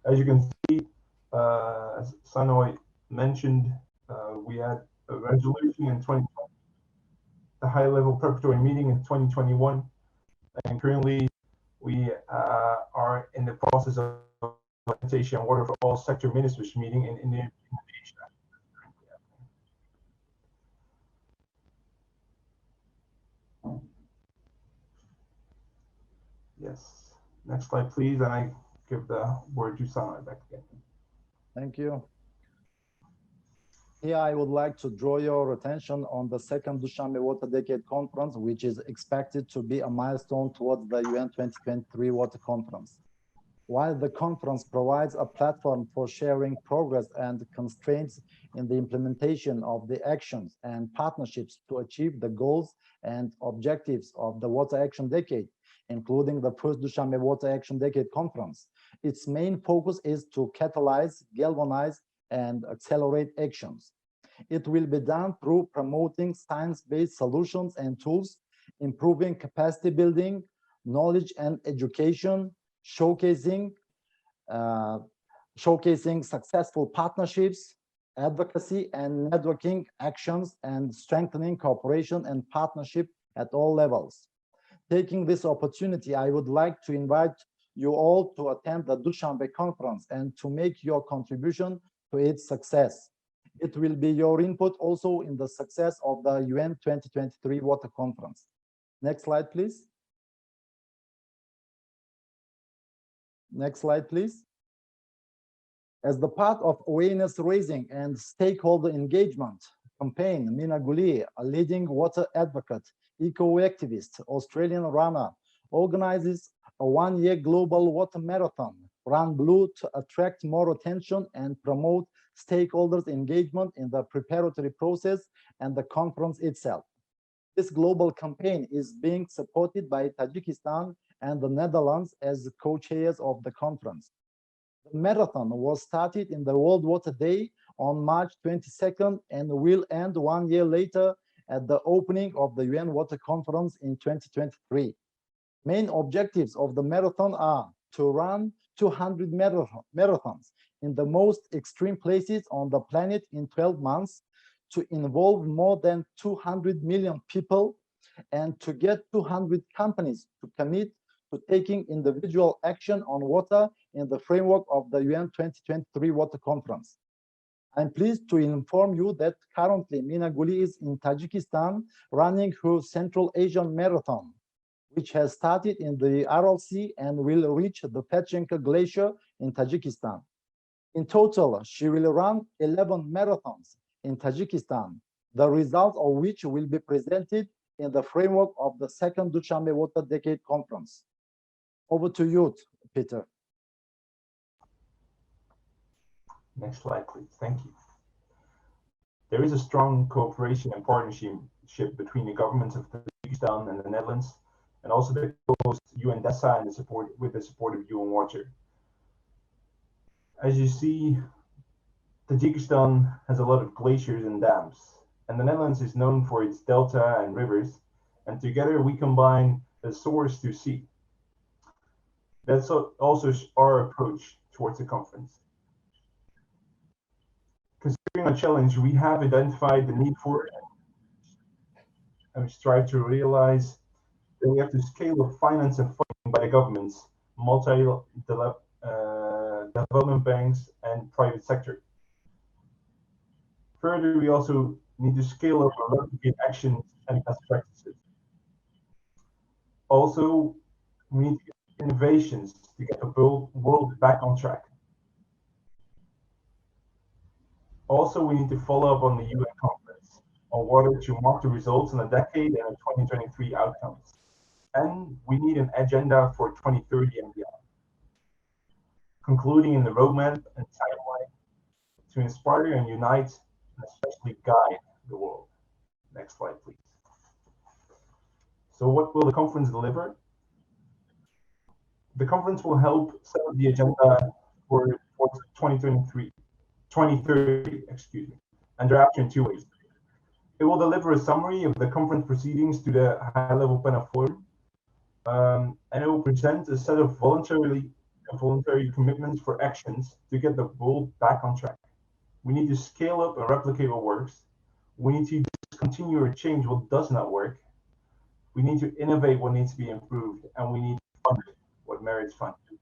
As you can see, as Sanoy mentioned, we had a resolution in 2020, a high-level preparatory meeting in 2021, and currently we are in the process of implementation and water for all sector ministers meeting in Indonesia. Yes. Next slide, please, and I give the word to Sanoy back again. Thank you. Here, I would like to draw your attention on the second Dushanbe Water Decade Conference, which is expected to be a milestone towards the UN 2023 Water Conference. While the conference provides a platform for sharing progress and constraints in the implementation of the actions and partnerships to achieve the goals and objectives of the Water Action Decade, including the first Dushanbe Water Action Decade Conference, its main focus is to catalyze, galvanize, and accelerate actions. It will be done through promoting science-based solutions and tools, improving capacity building, knowledge and education, showcasing successful partnerships, advocacy and networking actions, and strengthening cooperation and partnership at all levels. Taking this opportunity, I would like to invite you all to attend the Dushanbe conference and to make your contribution to its success. It will be your input also in the success of the UN 2023 Water Conference. Next slide, please. Next slide, please. As the part of awareness raising and stakeholder engagement campaign, Mina Guli, a leading water advocate, eco-activist, Australian runner, organizes a one-year global water marathon, Run Blue, to attract more attention and promote stakeholders' engagement in the preparatory process and the conference itself. This global campaign is being supported by Tajikistan and the Netherlands as co-chairs of the conference. The marathon was started in the World Water Day on March 22nd and will end 1 year later at the opening of the UN Water Conference in 2023. Main objectives of the marathon are to run 200 marathons in the most extreme places on the planet in 12 months, to involve more than 200 million people, and to get 200 companies to commit to taking individual action on water in the framework of the UN 2023 Water Conference. I'm pleased to inform you that currently Mina Guli is in Tajikistan running her Central Asian Marathon, which has started in the Aral Sea and will reach the Petchenka Glacier in Tajikistan. In total, she will run 11 marathons in Tajikistan, the results of which will be presented in the framework of the second Dushanbe Water Decade Conference. Over to you, Peter. Next slide, please. Thank you. There is a strong cooperation and partnership between the governments of Tajikistan and the Netherlands, and also the co-host UN DESA and with the support of UN Water. As you see, Tajikistan has a lot of glaciers and dams, and the Netherlands is known for its delta and rivers, and together we combine the source to sea. That's also our approach towards the conference. Considering a challenge, we have identified the need for it, and we strive to realize that we have to scale up finance and funding by the governments, development banks, and private sector. Further, we also need to scale up and replicate actions and best practices. Also, we need to get innovations to get the world back on track. Also, we need to follow up on the UN conference on water to mark the results in a decade and the 2023 outcomes. And we need an agenda for 2030 and beyond, concluding in the roadmap and timeline to inspire and unite, and especially guide the world. Next slide, please. So what will the conference deliver? The conference will help set up the agenda for 2030, and thereafter in 2 ways. It will deliver a summary of the conference proceedings to the high-level panel forum, and it will present a set of voluntary commitments for actions to get the world back on track. We need to scale up and replicate what works. We need to discontinue or change what does not work. We need to innovate what needs to be improved, and we need to fund what merits funding.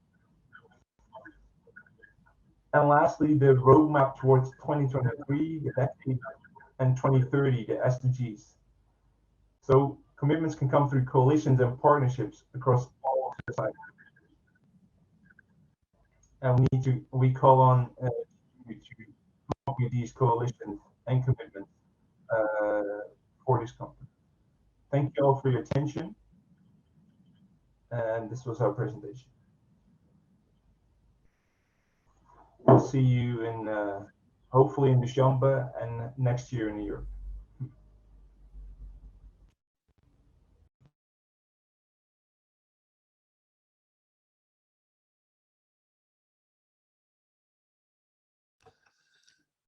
And lastly, the roadmap towards 2023, the decade, and 2030, the SDGs. So commitments can come through coalitions and partnerships across all society. And we call on you to come up with these coalitions and commitments for this conference. Thank you all for your attention. And this was our presentation. We'll see you in hopefully in Dushanbe and next year in New York.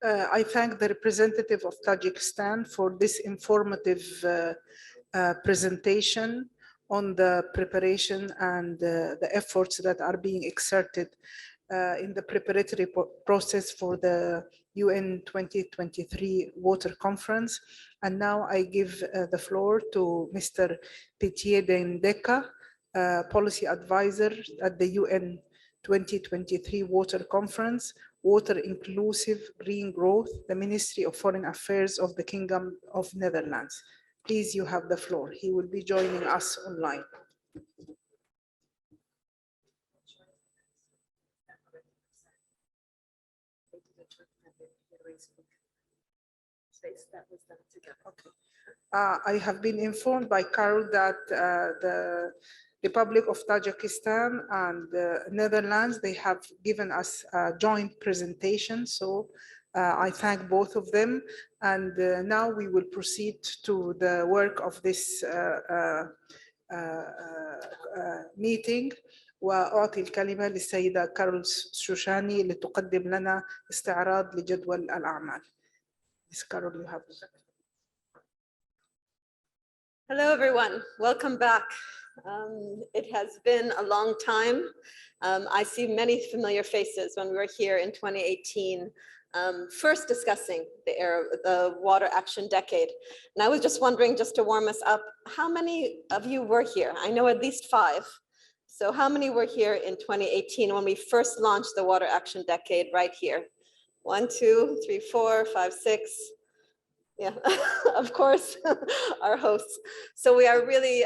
I thank the representative of Tajikistan for this informative presentation on the preparation and the efforts that are being exerted in the preparatory process for the UN 2023 Water Conference. And now I give the floor to Mr. Pitye Dendeka, Policy Advisor at the UN 2023 Water Conference, Water Inclusive Green Growth, the Ministry of Foreign Affairs of the Kingdom of Netherlands. Please, you have the floor. He will be joining us online. Okay. I have been informed by Carol that the Republic of Tajikistan and the Netherlands, they have given us a joint presentation. So I thank both of them. And now we will proceed to the work of this meeting. وأعطي الكلمة للسيدة كارول شوشاني لتقدم لنا استعراض لجدول الأعمال. Ms. Carol, you have it. Hello, everyone. Welcome back. It has been a long time. I see many familiar faces when we were here in 2018, first discussing the Water Action Decade. And I was just wondering, just to warm us up, how many of you were here? I know at least 5. So how many were here in 2018 when we first launched the Water Action Decade right here? 1, 2, 3, 4, 5, 6. Yeah, of course, our hosts. So we are really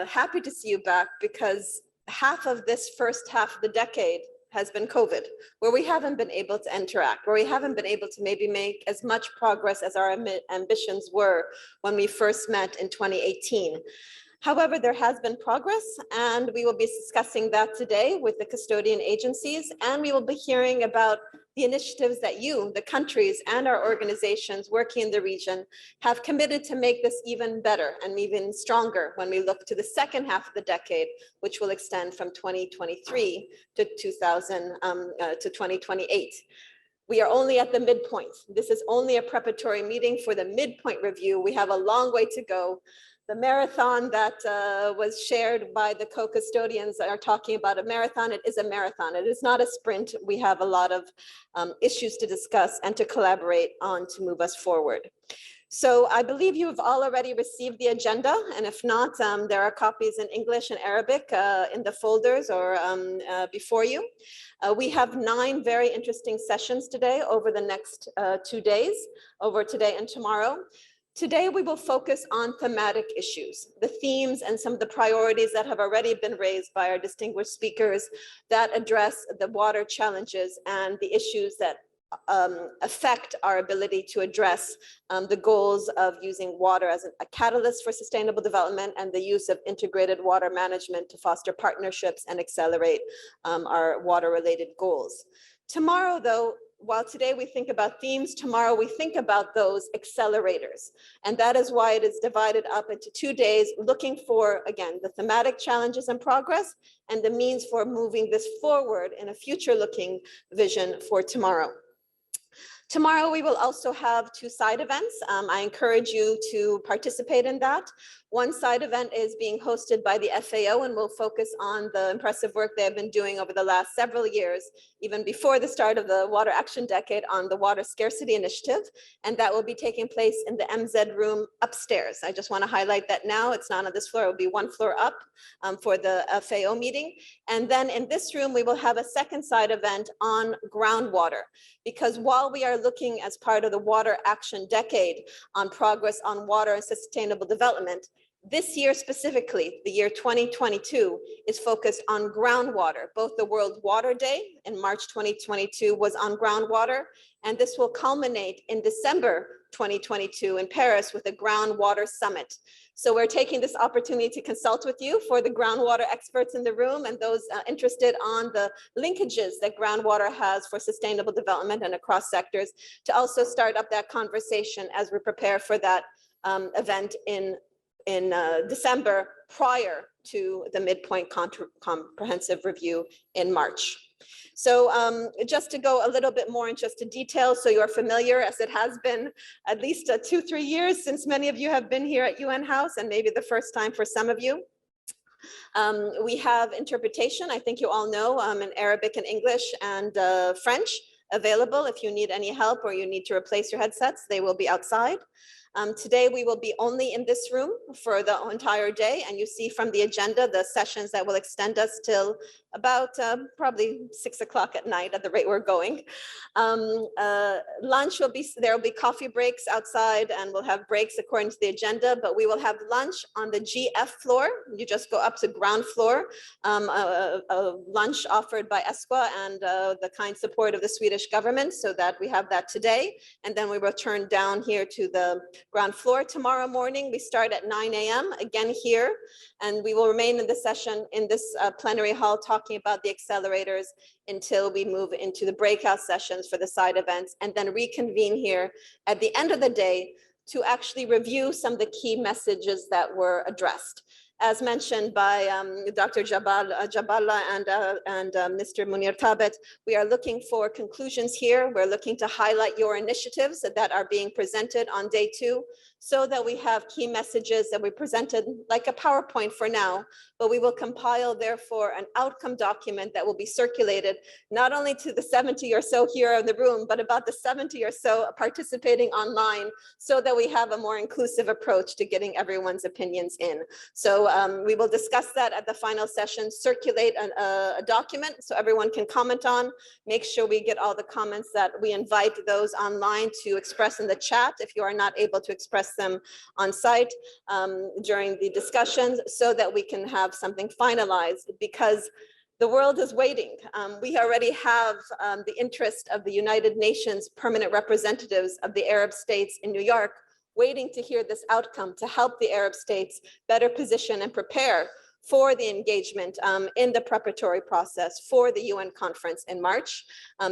happy to see you back, because half of this first half of the decade has been COVID, where we haven't been able to interact, where we haven't been able to maybe make as much progress as our ambitions were when we first met in 2018. However, there has been progress, and we will be discussing that today with the custodian agencies, and we will be hearing about the initiatives that you, the countries, and our organizations working in the region have committed to make this even better and even stronger when we look to the second half of the decade, which will extend from 2023 to 2028. We are only at the midpoint. This is only a preparatory meeting for the midpoint review. We have a long way to go. The marathon that was shared by the co-custodians are talking about a marathon. It is a marathon. It is not a sprint. We have a lot of issues to discuss and to collaborate on to move us forward. So I believe you've all already received the agenda, and if not, there are copies in English and Arabic in the folders or before you. We have 9 very interesting sessions today over the next 2 days, over today and tomorrow. Today, we will focus on thematic issues, the themes and some of the priorities that have already been raised by our distinguished speakers that address the water challenges and the issues that affect our ability to address the goals of using water as a catalyst for sustainable development and the use of integrated water management to foster partnerships and accelerate our water-related goals. Tomorrow, though, while today we think about themes, tomorrow we think about those accelerators. And that is why it is divided up into 2 days, looking for, again, the thematic challenges and progress and the means for moving this forward in a future-looking vision for tomorrow. Tomorrow, we will also have 2 side events. I encourage you to participate in that. One side event is being hosted by the FAO and will focus on the impressive work they have been doing over the last several years, even before the start of the Water Action Decade, on the Water Scarcity Initiative. And that will be taking place in the MZ room upstairs. I just want to highlight that now. It's not on this floor. It will be 1 floor up for the FAO meeting. And then in this room, we will have a second side event on groundwater, because while we are looking as part of the Water Action Decade on progress on water and sustainable development, this year specifically, the year 2022, is focused on groundwater. Both the World Water Day in March 2022 was on groundwater, and this will culminate in December 2022 in Paris with a groundwater summit. So we're taking this opportunity to consult with you for the groundwater experts in the room and those interested on the linkages that groundwater has for sustainable development and across sectors, to also start up that conversation as we prepare for that event in December, prior to the midpoint comprehensive review in March. So just to go a little bit more into detail, so you're familiar, as it has been at least 2-3 years since many of you have been here at UN House, and maybe the first time for some of you. We have interpretation, I think you all know, in Arabic and English and French available. If you need any help or you need to replace your headsets, they will be outside. Today, we will be only in this room for the entire day, and you see from the agenda the sessions that will extend us till about probably 6 o'clock at night at the rate we're going. Lunch will be, there will be coffee breaks outside, and we'll have breaks according to the agenda, but we will have lunch on the GF floor. You just go up to ground floor, a lunch offered by ESQA and the kind support of the Swedish government, so that we have that today. And then we will turn down here to the ground floor. Tomorrow morning, we start at 9 a.m. again here, and we will remain in the session in this plenary hall talking about the accelerators until we move into the breakout sessions for the side events, and then reconvene here at the end of the day to actually review some of the key messages that were addressed. As mentioned by Dr. Jabala and Mr. Munir Tabet, we are looking for conclusions here. We're looking to highlight your initiatives that are being presented on day 2, so that we have key messages that we presented like a PowerPoint for now, but we will compile therefore an outcome document that will be circulated not only to the 70 or so here in the room, but about the 70 or so participating online, so that we have a more inclusive approach to getting everyone's opinions in. So we will discuss that at the final session, circulate a document so everyone can comment on, make sure we get all the comments that we invite those online to express in the chat if you are not able to express them on site during the discussions, so that we can have something finalized, because the world is waiting. We already have the interest of the United Nations permanent representatives of the Arab states in New York waiting to hear this outcome, to help the Arab states better position and prepare for the engagement in the preparatory process for the UN conference in March.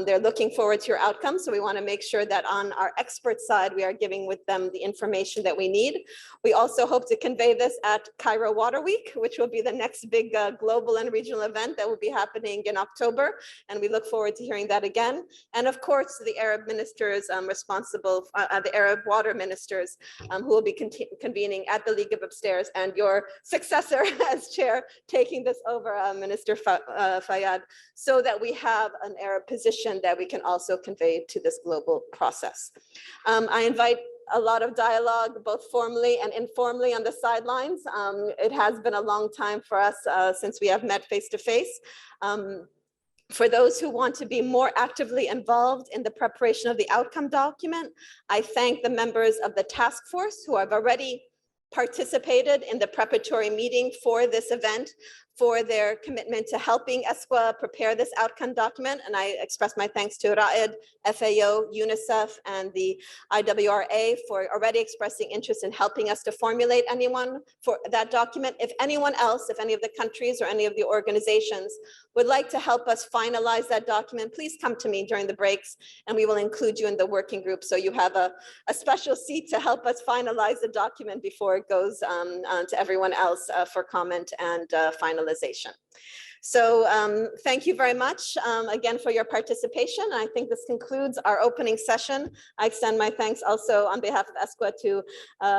They're looking forward to your outcome. So we want to make sure that on our expert side, we are giving with them the information that we need. We also hope to convey this at Cairo Water Week, which will be the next big global and regional event that will be happening in October. And we look forward to hearing that again. And of course, the Arab ministers responsible, the Arab water ministers who will be convening at the League of Upstairs, and your successor as chair taking this over, Minister Fayyad, so that we have an Arab position that we can also convey to this global process. I invite a lot of dialogue, both formally and informally on the sidelines. It has been a long time for us since we have met face to face. For those who want to be more actively involved in the preparation of the outcome document, I thank the members of the task force who have already participated in the preparatory meeting for this event, for their commitment to helping ESQA prepare this outcome document. And I express my thanks to RAID, FAO, UNICEF, and the IWRA for already expressing interest in helping us to formulate anyone for that document. If anyone else, if any of the countries or any of the organizations would like to help us finalize that document, please come to me during the breaks and we will include you in the working group, so you have a special seat to help us finalize the document before it goes to everyone else for comment and finalization. So thank you very much again for your participation. I think this concludes our opening session. I extend my thanks also on behalf of ESQA to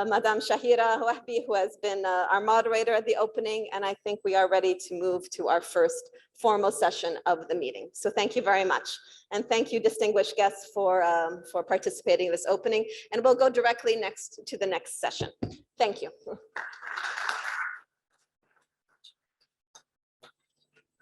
Madame Shahira Wahbi, who has been our moderator at the opening, and I think we are ready to move to our first formal session of the meeting. So thank you very much. And thank you, distinguished guests, for participating in this opening. And we'll go directly next to the next session. Thank you.